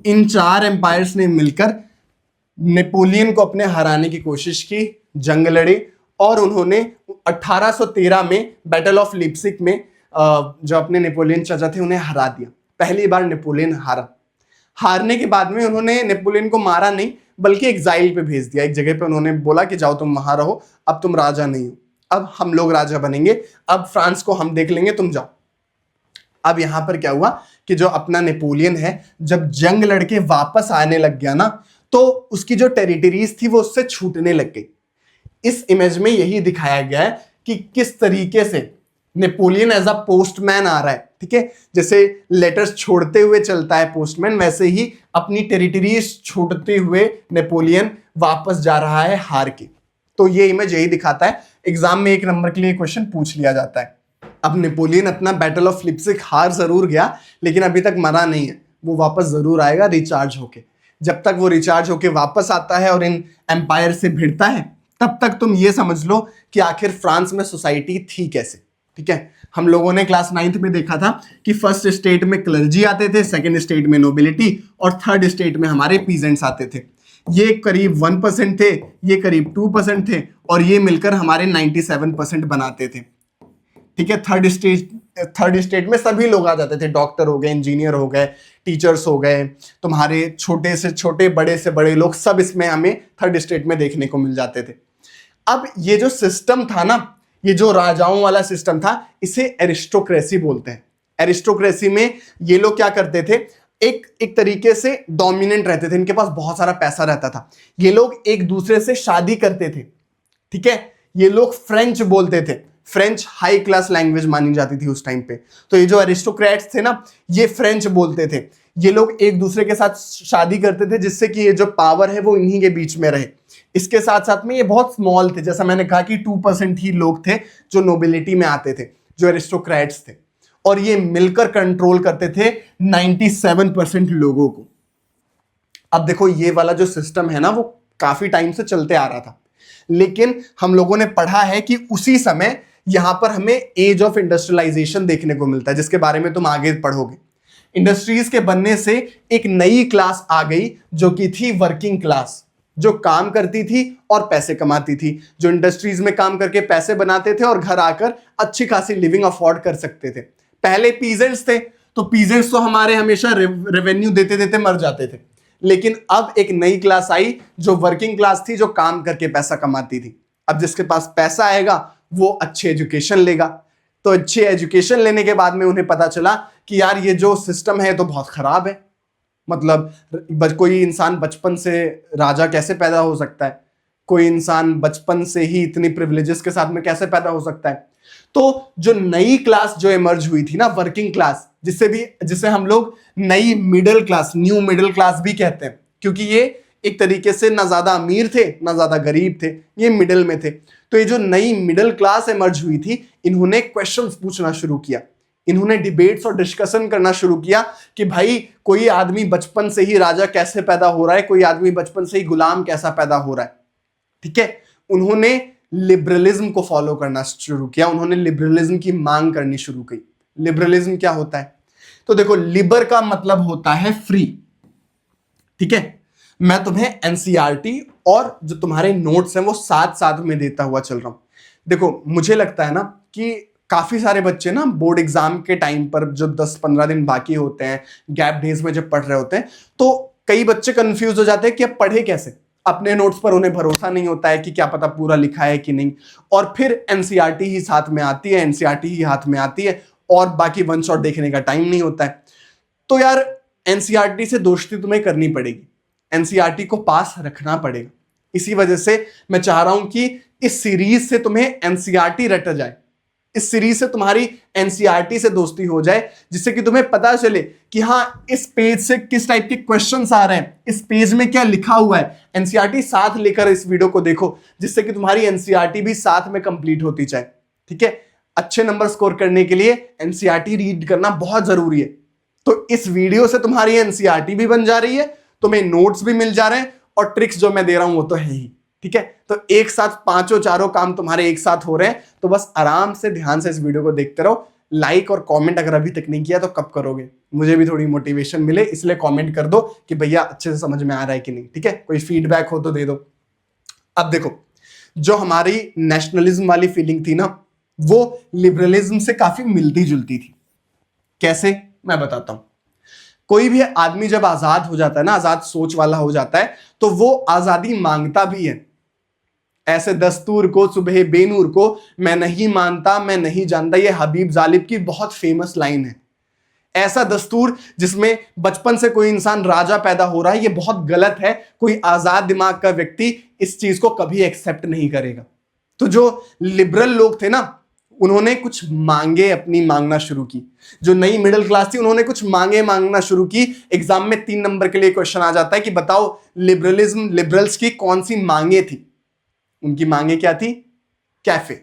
इन 4 एम्पायर्स ने मिलकर नेपोलियन को अपने हराने की कोशिश की, जंग लड़ी, और उन्होंने 1813 में बैटल ऑफ लिप्जिग में जो अपने नेपोलियन चाचा थे उन्हें हरा दिया। पहली बार नेपोलियन हारा। हारने के बाद में उन्होंने नेपोलियन को मारा नहीं, बल्कि एग्जाइल पे भेज दिया, एक जगह पे उन्होंने बोला कि जाओ तुम वहां रहो, अब तुम राजा नहीं हो, अब हम लोग राजा बनेंगे, अब फ्रांस को हम देख लेंगे, तुम जाओ। अब यहां पर क्या हुआ कि जो अपना नेपोलियन है जब जंग लड़के वापस आने लग गया ना, तो उसकी जो टेरिटरीज थी वो उससे छूटने लग गई। इस इमेज में यही दिखाया गया है कि किस तरीके से नेपोलियन एज अ पोस्टमैन आ रहा है। ठीक है, जैसे लेटर्स छोड़ते हुए चलता है पोस्टमैन, वैसे ही अपनी टेरिटरीज छोड़ते हुए नेपोलियन वापस जा रहा है हार के। तो ये इमेज यही दिखाता है, एग्जाम में 1 नंबर के लिए क्वेश्चन पूछ लिया जाता है। अब नेपोलियन अपना बैटल ऑफ लिप्जिग हार जरूर गया, लेकिन अभी तक मरा नहीं है, वो वापस जरूर आएगा रिचार्ज होके। जब तक वो रिचार्ज होके वापस आता है और इन एम्पायर से भिड़ता है, तब तक तुम ये समझ लो कि आखिर फ्रांस में सोसाइटी थी कैसे। ठीक है, हम लोगों ने क्लास 9th में देखा था कि फर्स्ट स्टेट में क्लर्जी आते थे, सेकंड स्टेट में नोबिलिटी, और थर्ड स्टेट में हमारे पीजेंट्स आते थे। ये करीब 1% थे, ये करीब 2% थे, और ये मिलकर हमारे 97% बनाते थे। ठीक है, थर्ड स्टेट में सभी लोग आ जाते थे, डॉक्टर हो गए, इंजीनियर हो गए, टीचर्स हो गए, तुम्हारे छोटे से छोटे, बड़े से बड़े लोग, सब इसमें हमें थर्ड स्टेट में देखने को मिल जाते थे। अब ये जो सिस्टम था ना, ये जो राजाओं वाला सिस्टम था, इसे एरिस्टोक्रेसी बोलते हैं। एरिस्टोक्रेसी में ये लोग क्या करते थे, एक तरीके से डोमिनेंट रहते थे, इनके पास बहुत सारा पैसा रहता था, ये लोग एक दूसरे से शादी करते थे। ठीक है, ये लोग फ्रेंच बोलते थे, फ्रेंच हाई क्लास लैंग्वेज मानी जाती थी उस टाइम पे। तो ये जो एरिस्टोक्रेट्स थे ना, ये फ्रेंच बोलते थे, ये लोग एक दूसरे के साथ शादी करते थे, जिससे कि ये जो पावर है वो इन्हीं के बीच में रहे। इसके साथ साथ में ये बहुत स्मॉल थे, जैसा मैंने कहा कि 2% ही लोग थे जो नोबिलिटी में आते थे, जो एरिस्टोक्रेट्स थे, और ये मिलकर कंट्रोल करते थे 97% लोगों को। अब देखो ये वाला जो सिस्टम है ना वो काफी टाइम से चलते आ रहा था, लेकिन हम लोगों ने पढ़ा है कि उसी समय यहां पर हमें एज ऑफ इंडस्ट्रियलाइजेशन देखने को मिलता है, जिसके बारे में तुम आगे पढ़ोगे। इंडस्ट्रीज के बनने से एक नई क्लास आ गई जो कि थी वर्किंग क्लास, जो काम करती थी और पैसे कमाती थी, जो इंडस्ट्रीज में काम करके पैसे बनाते थे और घर आकर अच्छी खासी लिविंग अफोर्ड कर सकते थे। पहले पीजेंट्स थे, तो पीजेंट्स तो हमारे हमेशा रेवेन्यू देते देते मर जाते थे, लेकिन अब एक नई क्लास आई जो वर्किंग क्लास थी, जो काम करके पैसा कमाती थी। अब जिसके पास पैसा आएगा वो अच्छी एजुकेशन लेगा, तो अच्छी एजुकेशन लेने के बाद में उन्हें पता चला कि यार ये जो सिस्टम है तो बहुत खराब है। मतलब कोई इंसान बचपन से राजा कैसे पैदा हो सकता है, कोई इंसान बचपन से ही इतनी प्रिविलेजेस के साथ में कैसे पैदा हो सकता है। तो जो नई क्लास जो इमर्ज हुई थी ना, वर्किंग क्लास, जिसे हम लोग नई middle class, new middle class भी कहते हैं, क्योंकि ये एक तरीके से ना ज्यादा अमीर थे ना ज्यादा गरीब थे, ये मिडिल में थे। तो ये जो नई मिडिल क्लास इमर्ज हुई थी, इन्होंने क्वेश्चंस पूछना शुरू किया, इन्होंने डिबेट्स और डिस्कशन करना शुरू किया कि भाई कोई आदमी बचपन से ही राजा कैसे पैदा हो रहा है, कोई आदमी बचपन से ही गुलाम कैसा पैदा हो रहा है। ठीक है, उन्होंने लिबरलिज्म को फॉलो करना शुरू किया, उन्होंने लिबरलिज्म की मांग करनी शुरू की। लिबरलिज्म क्या होता है? तो देखो, लिबर का मतलब होता है फ्री। ठीक है, मैं तुम्हें एनसीईआरटी और जो तुम्हारे नोट्स हैं वो साथ साथ में देता हुआ चल रहा हूं। देखो, मुझे लगता है ना कि काफी सारे बच्चे ना बोर्ड एग्जाम के टाइम पर जो 10-15 दिन बाकी होते हैं, गैप डेज में जब पढ़ रहे होते हैं, तो कई बच्चे कंफ्यूज हो जाते हैं कि अब पढ़े कैसे। अपने नोट्स पर उन्हें भरोसा नहीं होता है कि क्या पता पूरा लिखा है कि नहीं, और फिर एनसीईआरटी ही साथ में आती है, एनसीईआरटी ही हाथ में आती है और बाकी वन शॉट देखने का टाइम नहीं होता है। तो यार एनसीईआरटी से दोस्ती तुम्हें करनी पड़ेगी, एनसीईआरटी को पास रखना पड़ेगा। इसी वजह से मैं चाह रहा हूं कि इस सीरीज से तुम्हें एनसीईआरटी रट जाए, इस सीरीज से तुम्हारी एनसीईआरटी से दोस्ती हो जाए, जिससे कि तुम्हें पता चले कि हाँ इस पेज से किस टाइप के क्वेश्चंस आ रहे हैं, इस पेज में क्या लिखा हुआ है। एनसीईआरटी साथ लेकर इस वीडियो को देखो, जिससे कि तुम्हारी एनसीईआरटी भी साथ में कंप्लीट होती जाए। ठीक है, अच्छे नंबर स्कोर करने के लिए एनसीईआरटी रीड करना बहुत जरूरी है। तो इस वीडियो से तुम्हारी एनसीईआरटी भी बन जा रही है, तुम्हें नोट्स भी मिल जा रहे हैं, और ट्रिक्स जो मैं दे रहा हूं वो तो है ही। ठीक है, तो एक साथ पांचों चारों काम तुम्हारे एक साथ हो रहे हैं। तो बस आराम से ध्यान से इस वीडियो को देखते रहो। लाइक और कमेंट अगर अभी तक नहीं किया तो कब करोगे, मुझे भी थोड़ी मोटिवेशन मिले, इसलिए कमेंट कर दो कि भैया अच्छे से समझ में आ रहा है कि नहीं। ठीक है, कोई फीडबैक हो तो दे दो। अब देखो, जो हमारी नेशनलिज्म वाली फीलिंग थी ना, वो लिबरलिज्म से काफी मिलती जुलती थी। कैसे, मैं बताता हूं। कोई भी आदमी जब आजाद हो जाता है ना, आजाद सोच वाला हो जाता है, तो वो आजादी मांगता भी है। ऐसे दस्तूर को सुबह बेनूर को मैं नहीं मानता, मैं नहीं जानता, ये हबीब जालिब की बहुत फेमस लाइन है। ऐसा दस्तूर जिसमें बचपन से कोई इंसान राजा पैदा हो रहा है, ये बहुत गलत है। कोई आजाद दिमाग का व्यक्ति इस चीज को कभी एक्सेप्ट नहीं करेगा। तो जो लिबरल लोग थे ना, उन्होंने कुछ मांगे अपनी मांगना शुरू की। जो नई मिडिल क्लास थी, उन्होंने कुछ मांगे मांगना शुरू की। एग्जाम में 3 नंबर के लिए क्वेश्चन आ जाता है कि बताओ लिबरल्स की कौन सी मांगे थी। उनकी मांगे क्या थी? कैफे।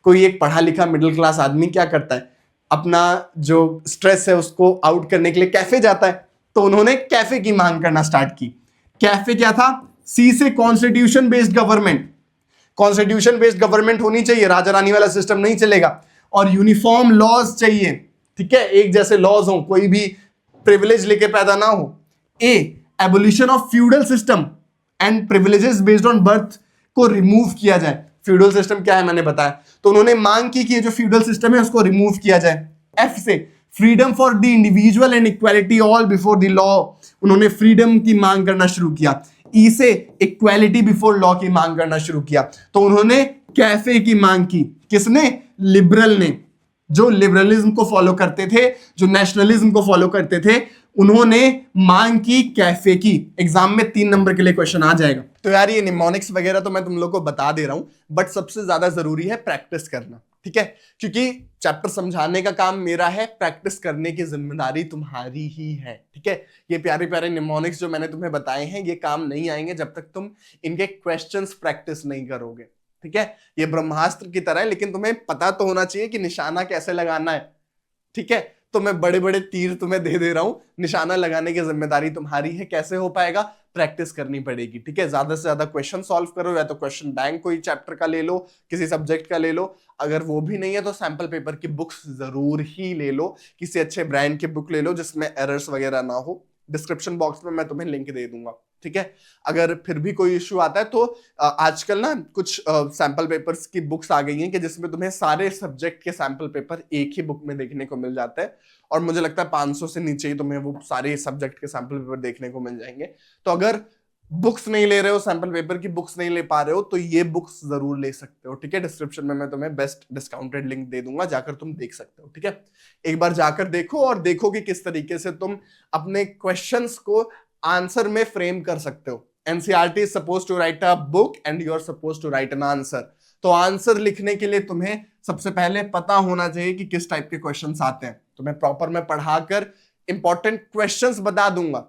कोई एक पढ़ा लिखा मिडिल क्लास आदमी क्या करता है, अपना जो स्ट्रेस है उसको आउट करने के लिए कैफे जाता है। तो उन्होंने कैफे की मांग करना स्टार्ट की। कैफे क्या था? सी से constitution based government. Constitution based government होनी चाहिए, राजा रानी वाला सिस्टम नहीं चलेगा, और यूनिफॉर्म लॉज चाहिए। ठीक है, एक जैसे लॉज हो, कोई भी प्रिविलेज लेके पैदा ना हो। A, abolition of feudal system and privileges based on birth को रिमूव किया जाए। फ्यूडल सिस्टम क्या है मैंने बताया, तो उन्होंने मांग की कि जो फ्यूडल सिस्टम है उसको रिमूव किया जाए। एफ से freedom for the individual and equality all before the law, उन्होंने फ्रीडम की मांग करना शुरू किया। ई से इक्वालिटी बिफोर लॉ की मांग करना शुरू किया। तो उन्होंने कैफे की मांग की। किसने? लिबरल ने। जो लिबरलिज्म को फॉलो करते थे, जो नेशनलिज्म को फॉलो करते थे, उन्होंने मांग की कैफे की। एग्जाम में 3 नंबर के लिए क्वेश्चन आ जाएगा। तो यार ये निमोनिक्स वगैरह तो मैं तुम लोग को बता दे रहा हूं, बट सबसे ज्यादा जरूरी है प्रैक्टिस करना। ठीक है, क्योंकि चैप्टर समझाने का काम मेरा है, प्रैक्टिस करने की जिम्मेदारी तुम्हारी ही है। ठीक है, ये प्यारे प्यारे निमोनिक्स जो मैंने तुम्हें बताए हैं, ये काम नहीं आएंगे जब तक तुम इनके क्वेश्चंस प्रैक्टिस नहीं करोगे। ठीक है, ये ब्रह्मास्त्र की तरह है, लेकिन तुम्हें पता तो होना चाहिए कि निशाना कैसे लगाना है। ठीक है, तो मैं बड़े बड़े तीर तुम्हें दे दे रहा हूं, निशाना लगाने की जिम्मेदारी तुम्हारी है। कैसे हो पाएगा? प्रैक्टिस करनी पड़ेगी, ठीक है। ज्यादा से ज्यादा क्वेश्चन सॉल्व करो, या तो क्वेश्चन बैंक कोई चैप्टर का ले लो, किसी सब्जेक्ट का ले लो। अगर वो भी नहीं है तो सैंपल पेपर की बुक्स जरूर ही ले लो, किसी अच्छे ब्रांड की बुक ले लो जिसमें एरर्स वगैरह ना हो। डिस्क्रिप्शन बॉक्स में मैं तुम्हें लिंक दे दूंगा, ठीक है। अगर फिर भी कोई इश्यू आता है तो आजकल ना कुछ सैंपल पेपर्स की बुक्स आ गई हैं कि जिसमें तुम्हें सारे सब्जेक्ट के सैंपल पेपर एक ही बुक में देखने को मिल जाता है, और मुझे लगता है 500 से नीचे ही तुम्हें वो सारे सब्जेक्ट के सैंपल पेपर देखने को मिल जाएंगे। तो अगर बुक्स नहीं ले रहे हो, सैंपल पेपर की बुक्स नहीं ले पा रहे हो, तो ये बुक्स जरूर ले सकते हो, ठीक है। डिस्क्रिप्शन में मैं तुम्हें बेस्ट डिस्काउंटेड लिंक दे दूंगा, जाकर तुम देख सकते हो, ठीक है। एक बार जाकर देखो और देखो कि किस तरीके से तुम अपने क्वेश्चंस को आंसर में फ्रेम कर सकते हो। NCERT is suppose to write a book and you are suppose to write an answer. तो आंसर लिखने के लिए तुम्हें सबसे पहले पता होना चाहिए कि किस टाइप के क्वेश्चंस आते हैं। तुम्हें प्रॉपर मैं पढ़ाकर इंपॉर्टेंट क्वेश्चंस बता दूंगा,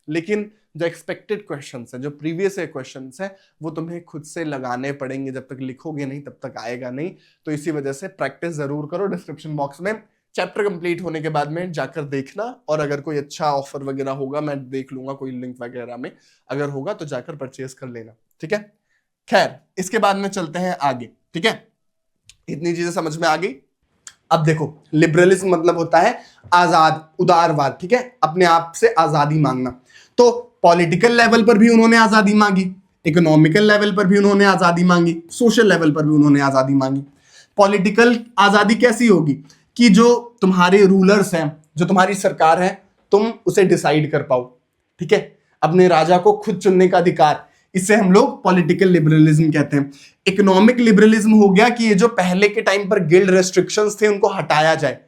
लेकिन जो एक्सपेक्टेड क्वेश्चंस है, जो प्रीवियस क्वेश्चंस है, वो तुम्हें खुद से लगाने पड़ेंगे। जब तक लिखोगे नहीं तब तक आएगा नहीं। तो इसी वजह से प्रैक्टिस जरूर करो। डिस्क्रिप्शन बॉक्स में चैप्टर कंप्लीट होने के बाद में जाकर देखना, और अगर कोई अच्छा ऑफर वगैरह होगा मैं देख लूंगा, कोई लिंक वगैरह में अगर होगा तो जाकर परचेज कर लेना, ठीक है। खैर, इसके बाद में चलते हैं आगे, ठीक है। इतनी चीजें समझ में आ गई। अब देखो, लिबरलिज्म मतलब होता है आजाद, उदारवाद, ठीक है, अपने आप से आजादी मांगना। तो पॉलिटिकल लेवल पर भी उन्होंने आजादी मांगी, इकोनॉमिकल लेवल पर भी उन्होंने आजादी मांगी, सोशल लेवल पर भी उन्होंने आजादी मांगी। पॉलिटिकल आजादी कैसी होगी कि जो तुम्हारे रूलर्स हैं, जो तुम्हारी सरकार है, तुम उसे डिसाइड कर पाओ, ठीक है। अपने राजा को खुद चुनने का अधिकार, इसे हम लोग पॉलिटिकल लिबरलिज्म कहते हैं। इकोनॉमिक लिबरलिज्म हो गया कि ये जो पहले के टाइम पर गिल्ड रेस्ट्रिक्शंस थे उनको हटाया जाए,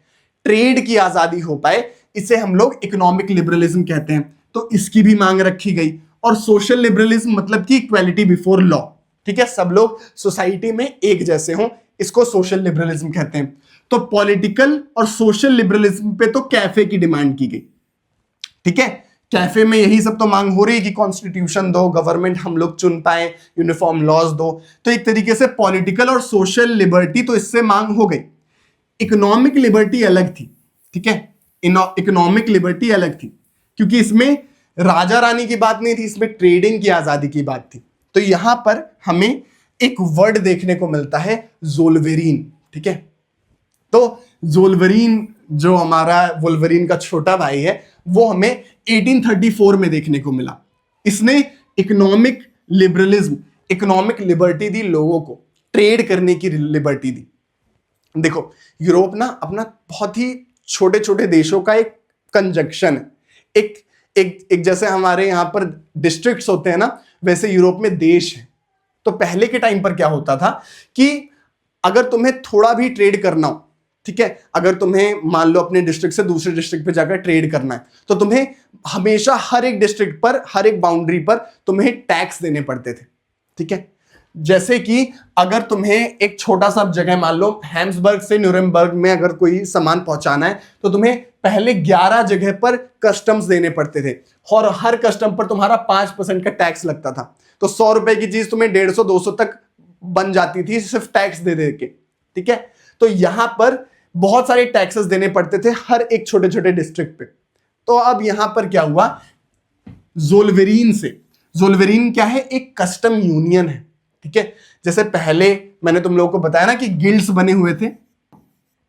ट्रेड की आजादी हो पाए, इसे हम लोग इकोनॉमिक लिबरलिज्म कहते हैं। तो इसकी भी मांग रखी गई। और सोशल लिबरलिज्म मतलब कि इक्वालिटी बिफोर लॉ, ठीक है, सब लोग सोसाइटी में एक जैसे हों, इसको सोशल लिबरलिज्म कहते हैं। तो पॉलिटिकल और सोशल लिबरलिज्म पे तो कैफे की डिमांड की गई, ठीक है। कैफे में यही सब तो मांग हो रही है कि कॉन्स्टिट्यूशन दो, गवर्नमेंट हम लोग चुन पाए, यूनिफॉर्म लॉज दो। तो एक तरीके से पॉलिटिकल और सोशल लिबर्टी तो इससे मांग हो गई। इकोनॉमिक लिबर्टी अलग थी, ठीक है। इकोनॉमिक लिबर्टी अलग थी क्योंकि इसमें राजा रानी की बात नहीं थी, इसमें ट्रेडिंग की आजादी की बात थी। तो यहां पर हमें एक वर्ड देखने को मिलता है, ज़ोल्वेरीन, ठीक है। तो ज़ोल्वेरीन जो हमारा वोल्वरीन का छोटा भाई है, वो हमें 1834 में देखने को मिला। इसने इकोनॉमिक लिबरलिज्म, इकोनॉमिक लिबर्टी दी, लोगों को ट्रेड करने की लिबर्टी दी। देखो, यूरोप ना अपना बहुत ही छोटे छोटे देशों का एक कंजक्शन है। एक एक एक जैसे हमारे यहाँ पर डिस्ट्रिक्ट्स होते हैं ना, वैसे यूरोप में देश है। तो पहले के टाइम पर क्या होता था कि अगर तुम्हें थोड़ा भी ट्रेड करना हो, ठीक है, अगर तुम्हें मान लो अपने डिस्ट्रिक्ट से दूसरे डिस्ट्रिक्ट पे जाकर ट्रेड करना है, तो तुम्हें हमेशा हर एक डिस्ट्रिक्ट पर, हर एक बाउंड्री पर तुम्हें टैक्स देने पड़ते थे, ठीक है। जैसे कि अगर तुम्हें एक छोटा सा जगह, मान लो हैम्सबर्ग से न्यूरेमबर्ग में अगर कोई सामान पहुंचाना है, तो तुम्हें पहले 11 जगह पर कस्टम्स देने पड़ते थे, और हर कस्टम पर तुम्हारा 5% का टैक्स लगता था। तो 100 रुपए की चीज तुम्हें 150-200 तक बन जाती थी सिर्फ टैक्स दे दे के, ठीक है। तो यहां पर बहुत सारे टैक्सेस देने पड़ते थे हर एक छोटे छोटे डिस्ट्रिक्ट पे। तो अब यहां पर क्या हुआ, ज़ोल्वेरीन से, ज़ोल्वेरीन क्या है, एक कस्टम यूनियन है, ठीक है। जैसे पहले मैंने तुम लोगों को बताया ना कि गिल्ड्स बने हुए थे,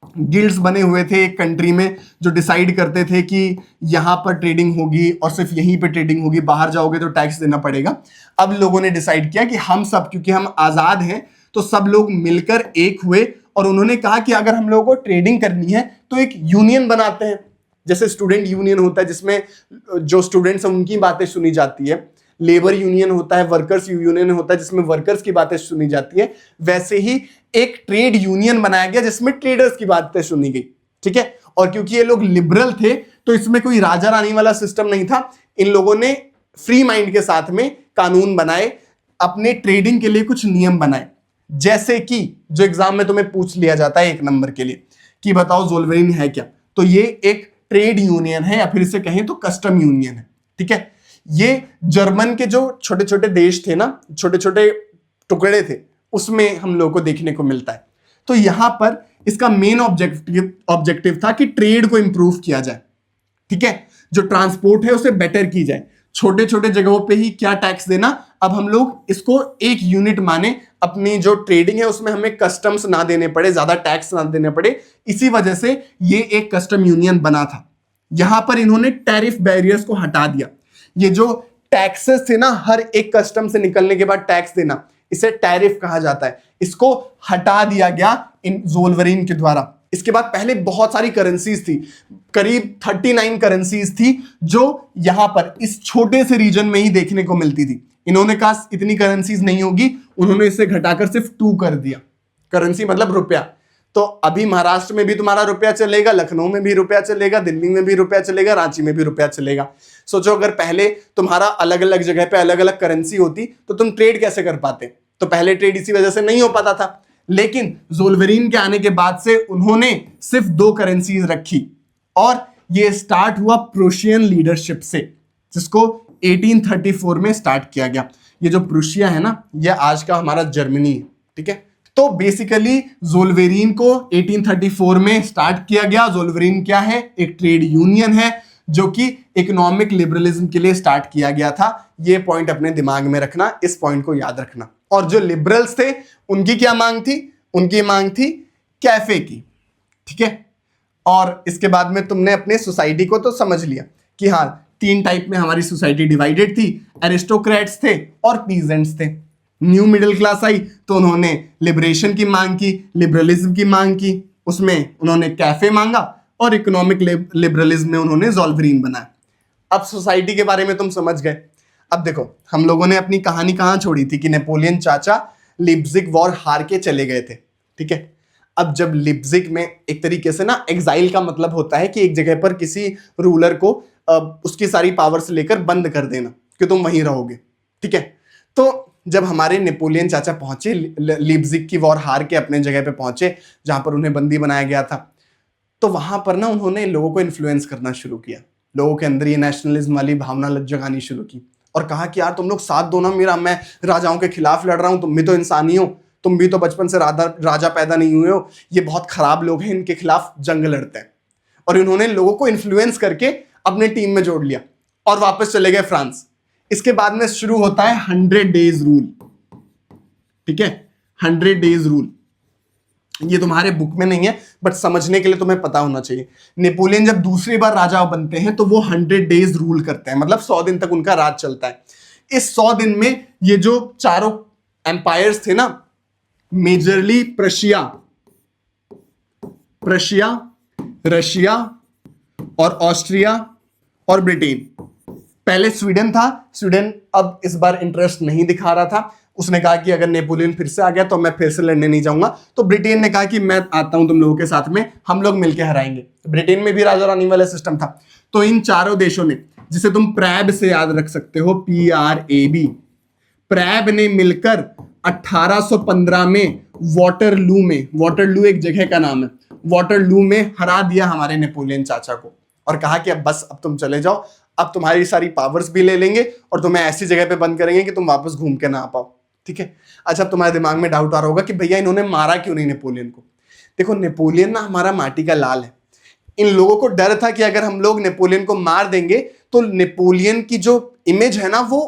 गिल्ड्स बने हुए थे एक कंट्री में, जो डिसाइड करते थे कि यहां पर ट्रेडिंग होगी और सिर्फ यहीं पे ट्रेडिंग होगी, बाहर जाओगे तो टैक्स देना पड़ेगा। अब लोगों ने डिसाइड किया कि हम सब, क्योंकि हम आजाद हैं, तो सब लोग मिलकर एक हुए और उन्होंने कहा कि अगर हम लोगों को ट्रेडिंग करनी है तो एक यूनियन बनाते हैं। जैसे स्टूडेंट यूनियन होता है जिसमें जो स्टूडेंट्स हैं उनकी बातें सुनी जाती है, लेबर यूनियन होता है, वर्कर्स यूनियन होता है जिसमें वर्कर्स की बातें सुनी जाती है, वैसे ही एक ट्रेड यूनियन बनाया गया जिसमें ट्रेडर्स की बातें सुनी गई, ठीक है। और क्योंकि ये लोग लिबरल थे तो इसमें कोई राजा रानी वाला सिस्टम नहीं था। इन लोगों ने फ्री माइंड के साथ में कानून बनाए, अपने ट्रेडिंग के लिए कुछ नियम बनाए। जैसे कि जो एग्जाम में तुम्हें पूछ लिया जाता है 1 नंबर के लिए कि बताओ ज़ोल्वेरीन है क्या, तो ये एक ट्रेड यूनियन है, या फिर इसे कहें तो कस्टम यूनियन है, ठीक है। ये जर्मन के जो छोटे छोटे देश थे ना, छोटे छोटे टुकड़े थे, उसमें हम लोग को देखने को मिलता है। तो यहां पर इसका मेन ऑब्जेक्टिव था कि ट्रेड को इंप्रूव किया जाए, ठीक है, जो ट्रांसपोर्ट है उसे बेटर की जाए। छोटे छोटे जगहों पे ही क्या टैक्स देना, अब हम लोग इसको एक यूनिट माने, अपनी जो ट्रेडिंग है उसमें हमें कस्टम्स ना देने पड़े, ज्यादा टैक्स ना देने पड़े। इसी वजह से ये एक कस्टम यूनियन बना था। यहां पर इन्होंने टैरिफ बैरियर्स को हटा दिया। ये जो टैक्सेस थे ना, हर एक कस्टम से निकलने के बाद टैक्स देना, इसे टैरिफ कहा जाता है, इसको हटा दिया गया इन ज़ोल्वरीन के द्वारा। इसके बाद पहले बहुत सारी करेंसीज थी, करीब 39 करेंसीज थी जो यहां पर इस छोटे से रीजन में ही देखने को मिलती थी। इन्होंने कहा इतनी करेंसीज नहीं होगी, उन्होंने इसे घटाकर सिर्फ 2 कर दिया। करेंसी मतलब रुपया। तो अभी महाराष्ट्र में भी तुम्हारा रुपया चलेगा, लखनऊ में भी रुपया चलेगा, दिल्ली में भी रुपया चलेगा, रांची में भी रुपया चलेगा। सोचो अगर पहले तुम्हारा अलग अलग जगह पे अलग अलग करेंसी होती तो तुम ट्रेड कैसे कर पाते? तो पहले ट्रेड इसी वजह से नहीं हो पाता था। लेकिन ज़ोल्वरीन के आने के बाद से उन्होंने सिर्फ 2 करेंसीज रखी और ये स्टार्ट हुआ प्रूशियन लीडरशिप से, जिसको 1834 में स्टार्ट किया गया। ये जो प्रूशिया है ना, ये आज का हमारा जर्मनी है, ठीक है। तो बेसिकली ज़ोल्वरीन को 1834 में स्टार्ट किया गया। ज़ोल्वरीन क्या है? एक ट्रेड यूनियन है जो कि इकोनॉमिक लिबरलिज्म के लिए स्टार्ट किया गया था। ये पॉइंट अपने दिमाग में रखना, इस पॉइंट को याद रखना। और जो लिबरल्स थे उनकी क्या मांग थी? उनकी मांग थी कैफे की, ठीक है। और इसके बाद में तुमने अपने सोसाइटी को तो समझ लिया कि हाँ, 3 टाइप में हमारी सोसाइटी डिवाइडेड थी, एरिस्टोक्रेट्स थे और पीजेंट्स थे। न्यू मिडिल क्लास आई तो उन्होंने लिबरेशन की मांग की, लिबरलिज्म की मांग की, उसमें उन्होंने कैफे मांगा, और इकोनॉमिक लिबरलिज्म में उन्होंने ज़ोल्वरीन बनाया। अब सोसाइटी के बारे में तुम समझ गए। अब देखो, हम लोगों ने अपनी कहानी कहाँ छोड़ी थी कि नेपोलियन चाचा लिप्जिग वॉर हार के चले गए थे, ठीक है। अब जब लिप्जिग में एक तरीके से ना, एग्जाइल का मतलब होता है कि एक जगह पर किसी रूलर को उसकी सारी पावर्स लेकर बंद कर देना कि तुम वहीं रहोगे, ठीक है। तो जब हमारे नेपोलियन चाचा पहुंचे, लिप्जिग की वॉर हार के अपने जगह पे पहुंचे जहां पर उन्हें बंदी बनाया गया था, तो वहां पर ना उन्होंने लोगों को इन्फ्लुएंस करना शुरू किया। लोगों के अंदर ये नेशनलिज्म वाली भावना जगानी शुरू की और कहा कि यार तुम लोग साथ दो ना मेरा, मैं राजाओं के खिलाफ लड़ रहा हूं, तुम भी तो इंसान ही हो, तुम भी तो बचपन से राजा पैदा नहीं हुए हो, ये बहुत खराब लोग हैं, इनके खिलाफ जंग लड़ते हैं। और इन्होंने लोगों को इन्फ्लुएंस करके अपने टीम में जोड़ लिया और वापस चले गए फ्रांस। इसके बाद में शुरू होता है 100 डेज रूल, ठीक है। 100 डेज रूल ये तुम्हारे बुक में नहीं है, बट समझने के लिए तुम्हें पता होना चाहिए। नेपोलियन जब दूसरी बार राजा बनते हैं तो वो 100 डेज रूल करते हैं, मतलब 100 दिन तक उनका राज चलता है। इस 100 दिन में ये जो चारों एम्पायर्स थे ना, मेजरली प्रशिया, रशिया और ऑस्ट्रिया और ब्रिटेन। पहले स्वीडन था, स्वीडन अब इस बार इंटरेस्ट नहीं दिखा रहा था। उसने कहा कि अगर नेपोलियन फिर से आ गया तो मैं फिर से लड़ने नहीं जाऊंगा। तो ब्रिटेन ने कहा कि मैं आता हूं तुम लोगों के साथ में, हम लोग मिलकर हराएंगे। ब्रिटेन में भी राजा रानी वाला सिस्टम था। तो इन चारों देशों ने, जिसे तुम प्रैब से याद रख सकते हो, PRAB, प्रैब ने मिलकर 1815 में वाटरलू एक जगह का नाम है, वाटरलू में हरा दिया हमारे नेपोलियन चाचा को और कहा कि अब बस, अब तुम चले जाओ, अब तुम्हारी सारी पावर्स भी ले लेंगे और तुम्हें ऐसी जगह पे बंद करेंगे कि तुम वापस घूम के ना आ पाओ, ठीक है। अच्छा, अब तुम्हारे दिमाग में डाउट आ रहा होगा कि भैया इन्होंने मारा क्यों नहीं नेपोलियन को? देखो, नेपोलियन ना हमारा माटी का लाल है। इन लोगों को डर था कि अगर हम लोग नेपोलियन को मार देंगे तो नेपोलियन की जो इमेज है ना वो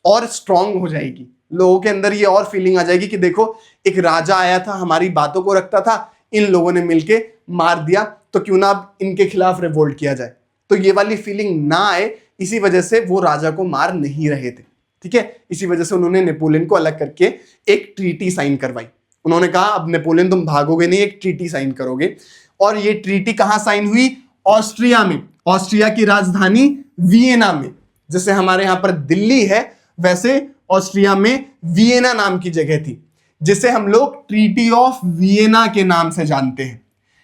और स्ट्रांग हो जाएगी। लोगों के अंदर ये और फीलिंग आ जाएगी कि देखो, एक राजा आया था, हमारी बातों को रखता था, इन लोगों ने मिलके मार दिया, तो क्यों ना अब इनके खिलाफ रिवोल्ट किया जाए। तो ये वाली फीलिंग ना आए, इसी वजह से वो राजा को मार नहीं रहे थे, ठीक है। इसी वजह से उन्होंने नेपोलियन को अलग करके एक ट्रीटी साइन करवाई। उन्होंने कहा अब नेपोलियन तुम भागोगे नहीं, एक ट्रीटी साइन करोगे। और ये ट्रीटी कहां साइन हुई? ऑस्ट्रिया में, ऑस्ट्रिया की राजधानी वियना में। जैसे हमारे यहां पर दिल्ली है, वैसे ऑस्ट्रिया में वियना नाम की जगह थी, जिसे हम लोग ट्रीटी ऑफ वियना के नाम से जानते हैं।